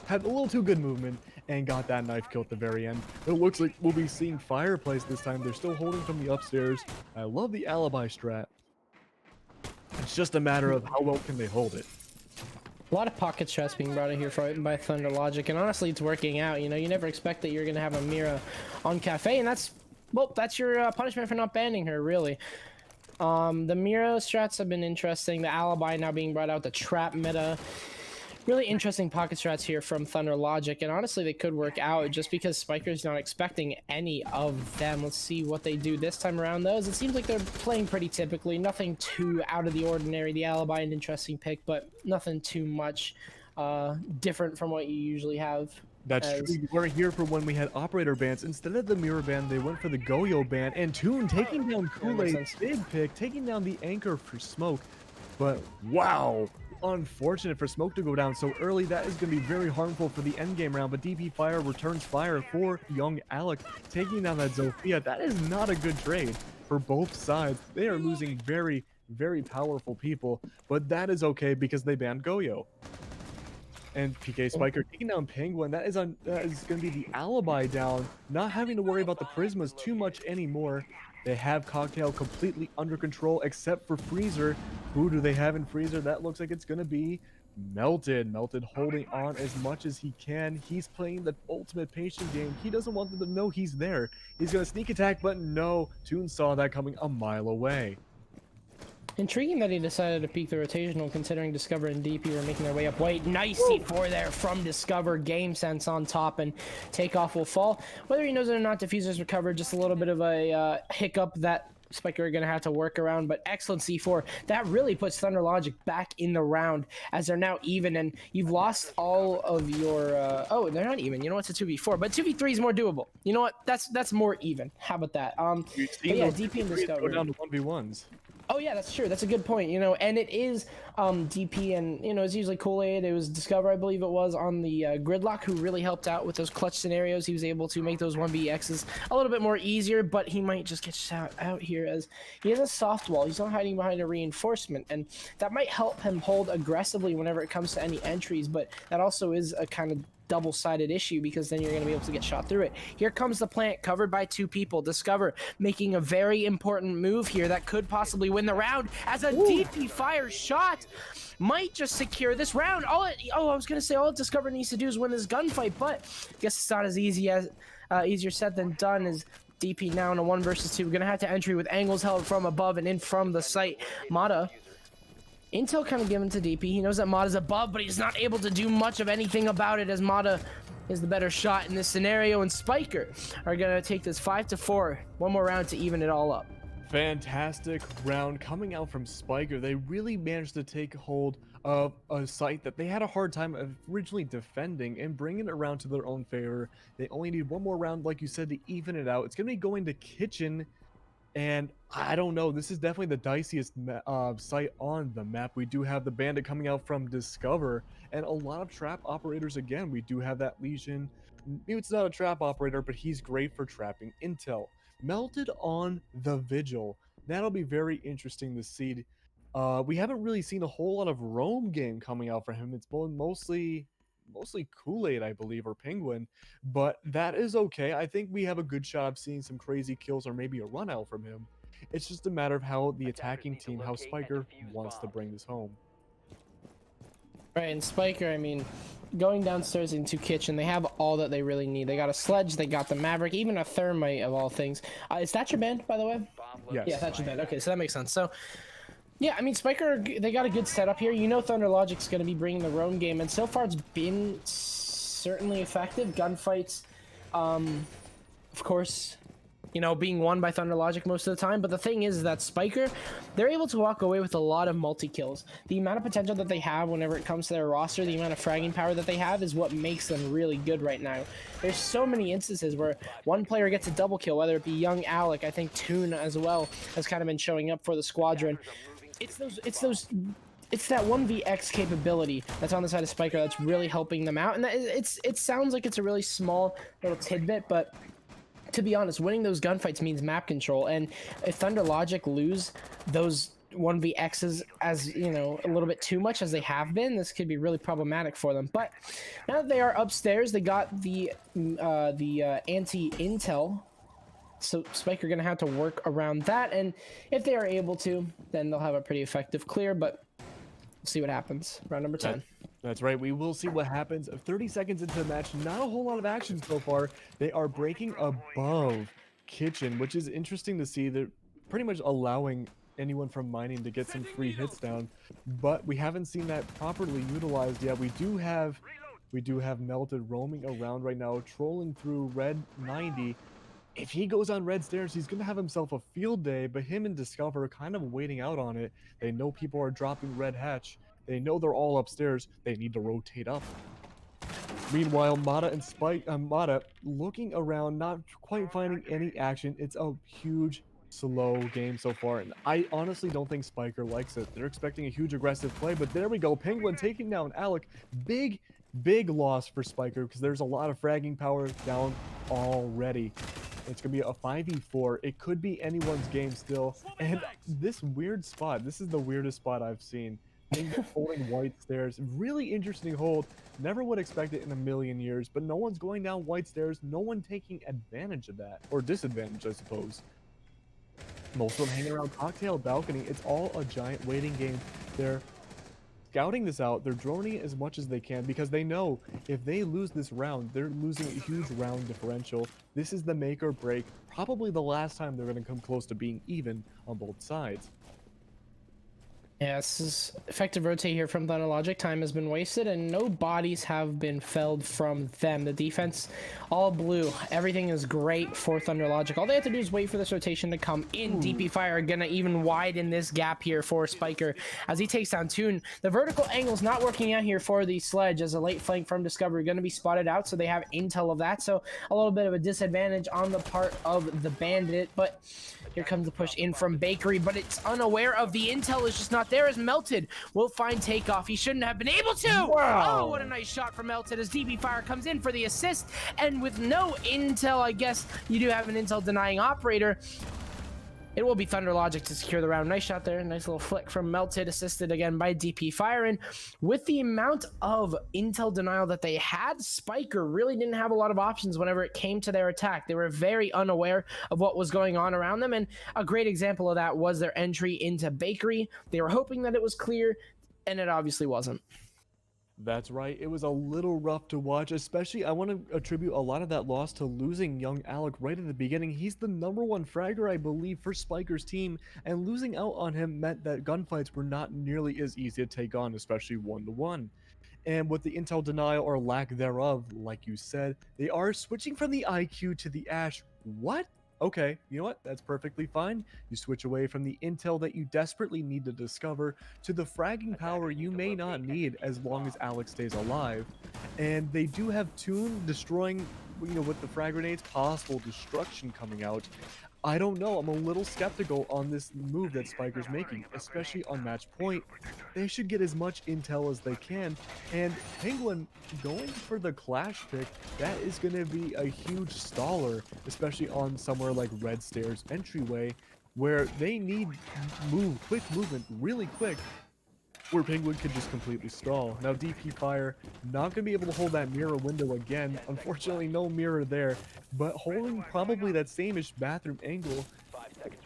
good movement and got that knife kill at the very end. It looks like we'll be seeing Fireplace this time. They're still holding from the upstairs. I love the alibi strat. It's just a matter of how well can they hold it. A lot of pocket strats being brought in here by Thunder Logic, and honestly, it's working out. You know, you never expect that you're going to have a Mira on Cafe, and that's your punishment for not banning her, really. The Mira strats have been interesting. The alibi now being brought out, the trap meta. Really interesting pocket strats here from Thunder Logic, and honestly they could work out just because Spiker's not expecting any of them. Let's see what they do this time around though. It seems like they're playing pretty typically, nothing too out of the ordinary. The alibi an interesting pick, but nothing too much different from what you usually have. That's true. You weren't here for when we had operator bans. Instead of the mirror ban, they went for the Goyo ban, and Toon taking down Kool-Aid, big pick, taking down the anchor for Smoke. But wow, unfortunate for Smoke to go down so early. That is going to be very harmful for the endgame round, but DP Fire returns fire for Young Alec, taking down that Zofia. That is not a good trade for both sides. They are losing very, very powerful people, but that is okay because they banned Goyo. And PK Spiker taking down Penguin. That is going to be the alibi down, not having to worry about the Prismas too much anymore. They have Cocktail completely under control except for Freezer. Who do they have in Freezer? That looks like it's going to be Melted. Melted holding on as much as he can. He's playing the ultimate patient game. He doesn't want them to know he's there. He's going to sneak attack, but no. Toon saw that coming a mile away. Intriguing that he decided to peek the rotational, considering Discover and DP were making their way up white. Nice C4 there from Discover. Game sense on top, and Takeoff will fall. Whether he knows it or not, Diffuser's recovered. Just a little bit of a hiccup that Spiker are going to have to work around, but excellent C4. That really puts Thunder Logic back in the round as they're now even, and you've lost all of your... oh, they're not even. You know what? It's a 2v4, but 2v3 is more doable. You know what? That's more even. How about that? But yeah, DP and Discover. Go down to 1v1s. Oh yeah, that's true. That's a good point. You know, and it is DP, and you know, it's usually Kool-Aid. It was Discover, I believe it was, on the Gridlock, who really helped out with those clutch scenarios. He was able to make those 1vx's a little bit more easier, but he might just get shot out here as he has a soft wall. He's not hiding behind a reinforcement, and that might help him hold aggressively whenever it comes to any entries. But that also is a kind of double-sided issue because then you're going to be able to get shot through it. Here comes the plant covered by 2 people. Discover making a very important move here that could possibly win the round as a DP fire shot might just secure this round. I was going to say all Discover needs to do is win this gunfight, but I guess it's not as easy as easier said than done. As DP now in a 1 versus 2. We're going to have to entry with angles held from above and in from the site. Mata, intel kind of given to DP. He knows that Mata's above, but he's not able to do much of anything about it as Mata is the better shot in this scenario, and Spiker are going to take this 5-4. One more round to even it all up. Fantastic round coming out from Spiker. They really managed to take hold of a site that they had a hard time of originally defending and bringing it around to their own favor. They only need one more round, like you said, to even it out. It's going to be going to Kitchen, and I don't know. This is definitely the diciest site on the map. We do have the Bandit coming out from Discover, and a lot of trap operators again. We do have that Legion. Mute's not a trap operator, but he's great for trapping intel. Melted on the Vigil. That'll be very interesting to see. We haven't really seen a whole lot of roam game coming out for him. It's mostly Kool-Aid, I believe, or Penguin, but that is okay. I think we have a good shot of seeing some crazy kills or maybe a run out from him. It's just a matter of how the attacking team, how Spiker wants to bring this home. Right, and Spiker, I mean, going downstairs into Kitchen, they have all that they really need. They got a Sledge, they got the Maverick, even a Thermite of all things. Is that your band, by the way? Yes. Yeah, that's your band. Okay, so that makes sense. So, yeah, I mean, Spiker, they got a good setup here. You know Thunder Logic's going to be bringing the roam game, and so far it's been certainly effective. Gunfights, of course, you know, being won by Thunder Logic most of the time. But the thing is that Spiker, they're able to walk away with a lot of multi-kills. The amount of potential that they have whenever it comes to their roster, the amount of fragging power that they have is what makes them really good right now. There's so many instances where one player gets a double kill, whether it be Young Alec, I think Toon as well has kind of been showing up for the squadron. It's that 1vx capability that's on the side of Spiker that's really helping them out. And it sounds like it's a really small little tidbit, but to be honest, winning those gunfights means map control. And if Thunder Logic lose those 1vx's as, you know, a little bit too much as they have been, this could be really problematic for them. But now that they are upstairs, they got the anti-intel. So Spiker going to have to work around that, and if they are able to, then they'll have a pretty effective clear, but we'll see what happens. Round number 10. That's right, we will see what happens. 30 seconds into the match, not a whole lot of action so far. They are breaking above Kitchen, which is interesting to see. They're pretty much allowing anyone from mining to get some free hits down, but we haven't seen that properly utilized yet. We do have Melted roaming around right now, trolling through red 90. If he goes on red stairs, he's going to have himself a field day, but him and Discover are kind of waiting out on it. They know people are dropping red hatch. They know they're all upstairs. They need to rotate up. Meanwhile, Mata and Mata looking around, not quite finding any action. It's a huge, slow game so far, and I honestly don't think Spiker likes it. They're expecting a huge aggressive play, but there we go. Penguin taking down Alec. Big loss for Spiker because there's a lot of fragging power down already. It's going to be a 5v4. It could be anyone's game still. And this weird spot, this is the weirdest spot I've seen. Holding white stairs. Really interesting hold. Never would expect it in a million years, but no one's going down white stairs. No one taking advantage of that. Or disadvantage, I suppose. Most of them hanging around cocktail balcony. It's all a giant waiting game. They're scouting this out. They're droning it as much as they can because they know if they lose this round, they're losing a huge round differential. This is the make or break. Probably the last time they're going to come close to being even on both sides. Yeah, this is effective rotate here from Thunder Logic. Time has been wasted, and no bodies have been felled from them. The defense, all blue. Everything is great for Thunder Logic. All they have to do is wait for this rotation to come in. DP Fire gonna even widen this gap here for Spiker as he takes down Toon. The vertical angle's not working out here for the Sledge as a late flank from Discovery gonna be spotted out, so they have intel of that. So a little bit of a disadvantage on the part of the Bandit, but here comes the push in from Bakery, but it's unaware of the intel. Is just not there as Melted will find takeoff. He shouldn't have been able to. Wow. Oh, what a nice shot from Melted as DB Fire comes in for the assist. And with no intel, I guess you do have an intel denying operator. it will be Thunder Logic to secure the round. Nice shot there. Nice little flick from Melted, assisted again by DP Fire. And with the amount of intel denial that they had, Spiker really didn't have a lot of options whenever it came to their attack. They were very unaware of what was going on around them. And a great example of that was their entry into Bakery. They were hoping that it was clear, and it obviously wasn't. That's right. It was a little rough to watch, especially I want to attribute a lot of that loss to losing young Alec right at the beginning. He's the #1 fragger, I believe, for Spiker's team, and losing out on him meant that gunfights were not nearly as easy to take on, especially 1-to-1. And with the intel denial or lack thereof, like you said, they are switching from the IQ to the Ash. What? Okay, you know what? That's perfectly fine. You switch away from the intel that you desperately need to discover to the fragging power you may not need as long as Alex stays alive. And they do have Toon destroying, with the frag grenades, possible destruction coming out. I don't know. I'm a little skeptical on this move that Spiker's making, especially on match point. They should get as much intel as they can, and Penguin going for the Clash pick, that is going to be a huge staller, especially on somewhere like Red Stairs entryway, where they need quick movement really quick, where Penguin could just completely stall. Now DP Fire not going to be able to hold that mirror window again. Unfortunately, no mirror there, but holding probably that same-ish bathroom angle,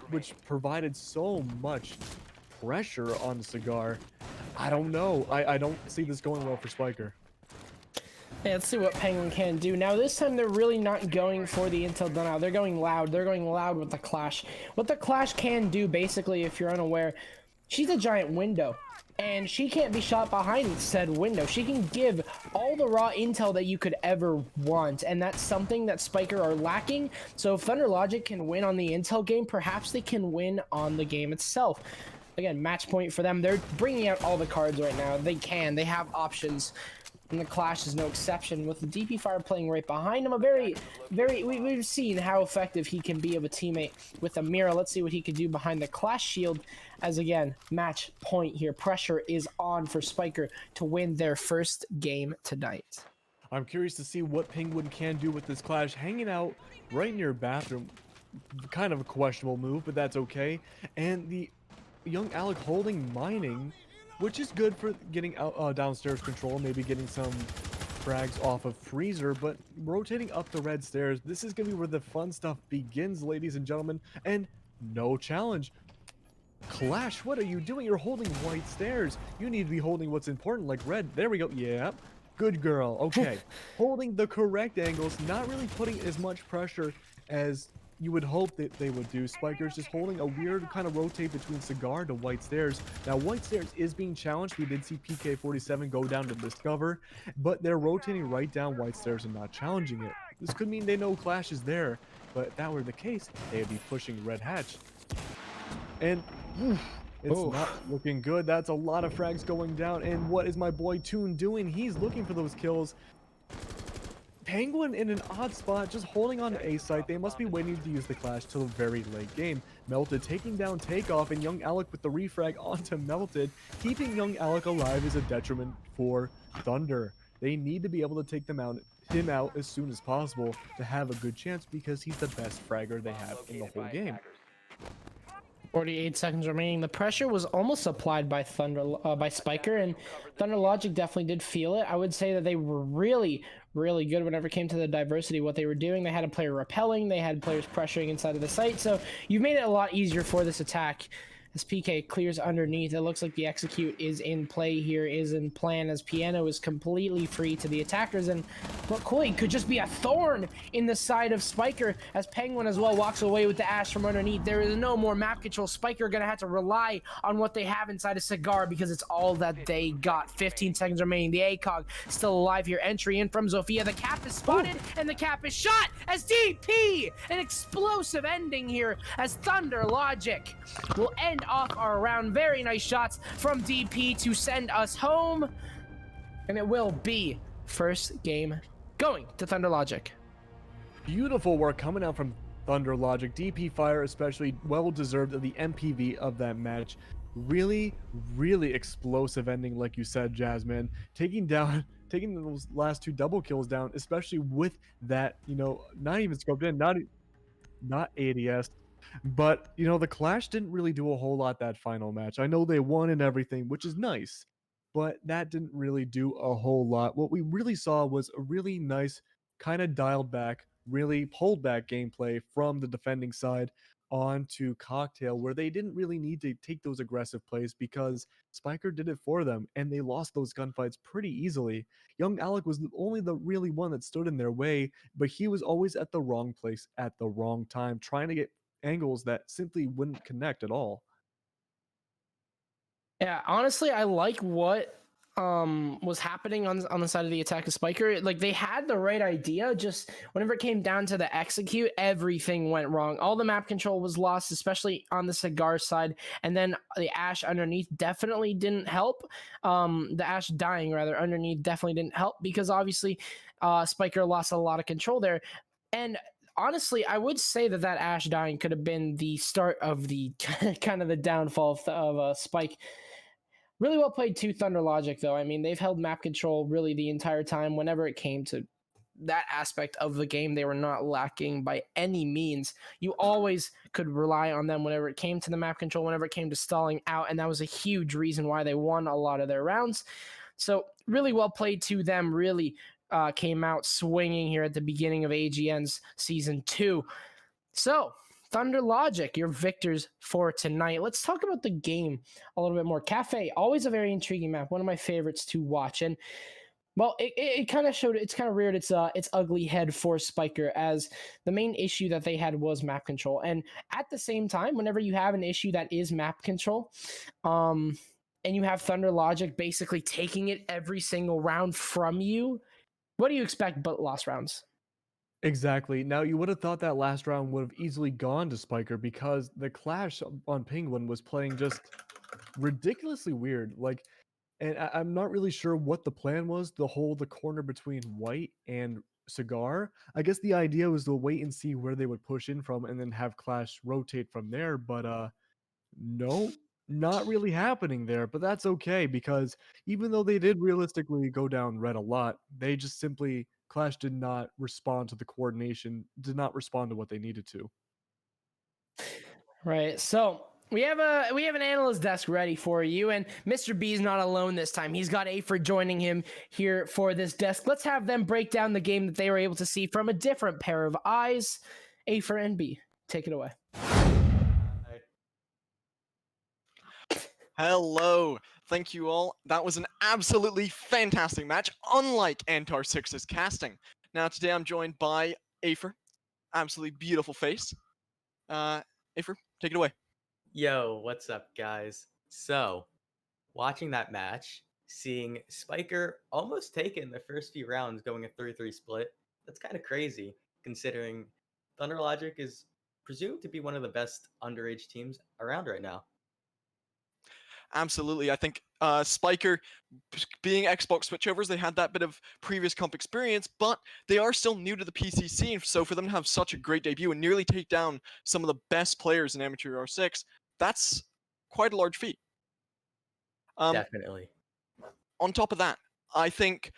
which provided so much pressure on Cigar. I don't know. I don't see this going well for Spiker. Yeah, let's see what Penguin can do. Now, this time they're really not going for the intel denial. They're going loud. They're going loud with the Clash. What the Clash can do, basically, if you're unaware, she's a giant window. And she can't be shot behind said window. She can give all the raw intel that you could ever want, and that's something that Spiker are lacking. So if Thunder Logic can win on the intel game, perhaps they can win on the game itself. Again, match point for them. They're bringing out all the cards right now. They have options. And the Clash is no exception, with the DP Fire playing right behind him. We've seen how effective he can be of a teammate with a mirror. Let's see what he can do behind the Clash shield, as again, match point here. Pressure is on for Spiker to win their first game tonight. I'm curious to see what Penguin can do with this Clash, hanging out right near bathroom. Kind of a questionable move, but that's okay. And the young Alec holding mining, which is good for getting out downstairs control, maybe getting some frags off of Freezer, but rotating up the red stairs, this is going to be where the fun stuff begins, ladies and gentlemen, and no challenge. Clash, what are you doing? You're holding white stairs. You need to be holding what's important, like red. There we go. Yeah. Good girl. Okay. Holding the correct angles, not really putting as much pressure as you would hope that they would do. Spiker's just holding a weird kind of rotate between Cigar to White Stairs. Now, White Stairs is being challenged. We did see PK47 go down to Discover, but they're rotating right down White Stairs and not challenging it. This could mean they know Clash is there, but if that were the case, they'd be pushing Red Hatch. And it's not looking good. That's a lot of frags going down. And what is my boy Toon doing? He's looking for those kills. Penguin in an odd spot, just holding on to A site. They must be waiting to use the Clash till the very late game. Melted taking down Takeoff, and young Alec with the refrag onto Melted. Keeping young Alec alive is a detriment for Thunder. They need to be able to take him out as soon as possible to have a good chance, because he's the best fragger they have in the whole game. 48 seconds remaining. The pressure was almost applied by by Spiker, and Thunder Logic definitely did feel it. I would say that they were really good whenever it came to the diversity of what they were doing. They had a player repelling, they had players pressuring inside of the site, so you've made it a lot easier for this attack. As PK clears underneath, it looks like the execute is in play here, is in plan, as Piano is completely free to the attackers, and McCoy could just be a thorn in the side of Spiker, as Penguin as well walks away with the Ash from underneath. There is no more map control. Spiker gonna have to rely on what they have inside of Cigar, because it's all that they got. 15 seconds remaining. The ACOG still alive here. Entry in from Zofia. The cap is spotted, and the cap is shot as DP! An explosive ending here, as Thunder Logic will end off our round. Very nice shots from DP to send us home, and it will be first game going to Thunder Logic. Beautiful work coming out from Thunder Logic. DP Fire especially well deserved of the MPV of that match. Really explosive ending, like you said, Jasmine. Taking those last 2 double kills down, especially with that, not even scoped in, not ADS. But, the Clash didn't really do a whole lot that final match. I know they won and everything, which is nice, but that didn't really do a whole lot. What we really saw was a really nice, kind of dialed back, really pulled back gameplay from the defending side onto Cocktail, where they didn't really need to take those aggressive plays because Spiker did it for them, and they lost those gunfights pretty easily. Young Alec was only the really one that stood in their way, but he was always at the wrong place at the wrong time, trying to get angles that simply wouldn't connect at all. Yeah, honestly, I like what was happening on the side of the attack of Spiker. Like they had the right idea, just whenever it came down to the execute, everything went wrong. All the map control was lost, especially on the Cigar side, and then the Ash underneath definitely didn't help. The Ash dying rather underneath definitely didn't help because obviously Spiker lost a lot of control there. And honestly, I would say that Ash dying could have been the start of the kind of the downfall of Spike. Really well played too, Thunder Logic, though. I mean, they've held map control really the entire time. Whenever it came to that aspect of the game, they were not lacking by any means. You always could rely on them whenever it came to the map control, whenever it came to stalling out, and that was a huge reason why they won a lot of their rounds. So, really well played to them. Really came out swinging here at the beginning of AGN's Season 2. So, Thunder Logic, your victors for tonight. Let's talk about the game a little bit more. Cafe, always a very intriguing map, one of my favorites to watch. And well, it kind of showed, it's kind of reared its ugly head for Spiker, as the main issue that they had was map control. And at the same time, whenever you have an issue that is map control, and you have Thunder Logic basically taking it every single round from you, what do you expect but lost rounds? Exactly. Now, you would have thought that last round would have easily gone to Spiker because the Clash on Penguin was playing just ridiculously weird. And I'm not really sure what the plan was to hold the corner between White and Cigar. I guess the idea was to wait and see where they would push in from and then have Clash rotate from there. But no, not really happening there. But that's okay because even though they did realistically go down red a lot, they just simply Clash did not respond to the coordination, did not respond to what they needed to. Right. So we have an analyst desk ready for you, and Mr. B is not alone this time. He's got Afer joining him here for this desk. Let's have them break down the game that they were able to see from a different pair of eyes. Afer and B, take it away. Hello. Thank you all. That was an absolutely fantastic match, unlike Antar 6's casting. Now, today I'm joined by Afer. Absolutely beautiful face. Afer, take it away. Yo, what's up, guys? So, watching that match, seeing Spiker almost taken the first few rounds going a 3-3 split, that's kind of crazy, considering Thunder Logic is presumed to be one of the best underage teams around right now. Absolutely. I think Spiker, being Xbox switchovers, they had that bit of previous comp experience, but they are still new to the PC scene. So for them to have such a great debut and nearly take down some of the best players in Amateur R6, that's quite a large feat. Definitely. On top of that, I think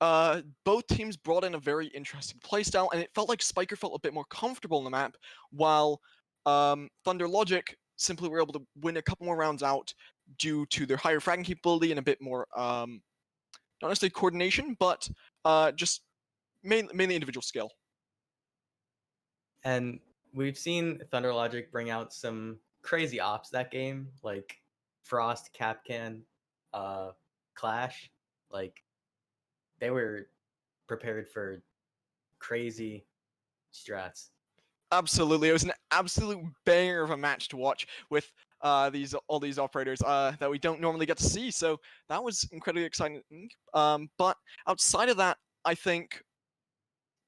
both teams brought in a very interesting playstyle, and it felt like Spiker felt a bit more comfortable in the map, while Thunder Logic simply were able to win a couple more rounds out due to their higher fragging capability and a bit more, not necessarily coordination, but just mainly individual skill. And we've seen Thunder Logic bring out some crazy ops that game, like Frost, Capcan, Clash. Like, they were prepared for crazy strats. Absolutely, it was an absolute banger of a match to watch with all these operators that we don't normally get to see. So that was incredibly exciting. But outside of that, I think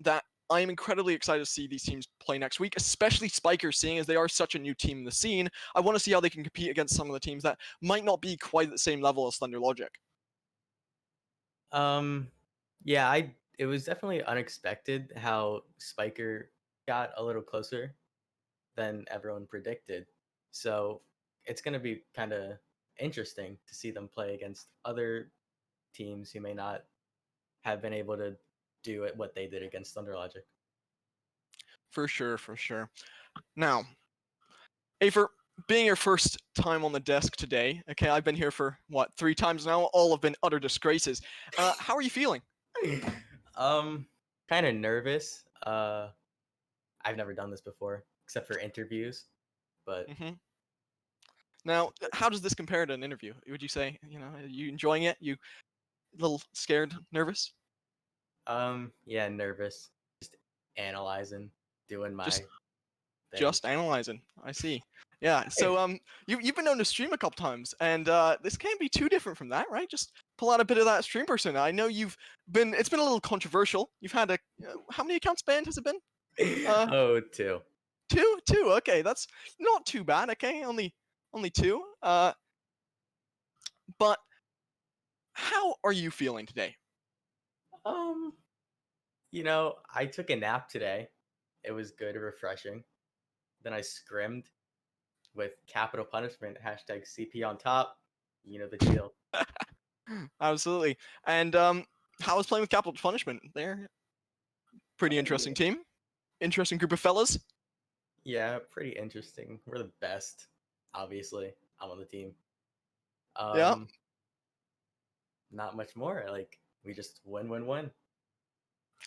that I am incredibly excited to see these teams play next week, especially Spiker, seeing as they are such a new team in the scene. I want to see how they can compete against some of the teams that might not be quite at the same level as Thunder Logic. Yeah, it was definitely unexpected how Spiker got a little closer than everyone predicted. So it's going to be kind of interesting to see them play against other teams who may not have been able to do it what they did against Thunder Logic. For sure, for sure. Now, Aver, being your first time on the desk today, okay, I've been here for, what, 3 times now? All have been utter disgraces. How are you feeling? Kind of nervous. I've never done this before, except for interviews. But Hmm. Now, how does this compare to an interview? Would you say, are you enjoying it? You a little scared, nervous? yeah, nervous. Just analyzing, doing my Just thing. Just analyzing. I see. Yeah. So you've been known to stream a couple times, and this can't be too different from that, right? Just pull out a bit of that stream persona. I know you've been. It's been a little controversial. You've had how many accounts banned has it been? Oh, two. Two. Okay, that's not too bad. Okay, only two. But how are you feeling today? Um, I took a nap today. It was good, refreshing. Then I scrimmed with capital punishment, hashtag CP on top. You know the deal. Absolutely. And how was playing with Capital Punishment? They're pretty interesting team. Interesting group of fellas. Yeah, pretty interesting. We're the best, obviously. I'm on the team. Yeah. Not much more. Like, we just win.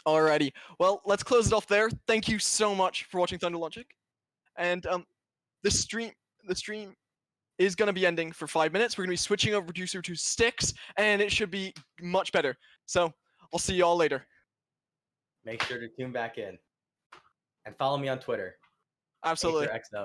Alrighty. Well, let's close it off there. Thank you so much for watching Thunder Logic. And the stream is gonna be ending for 5 minutes. We're gonna be switching over to sticks, and it should be much better. So I'll see you all later. Make sure to tune back in. And follow me on Twitter. Absolutely. AetherXO.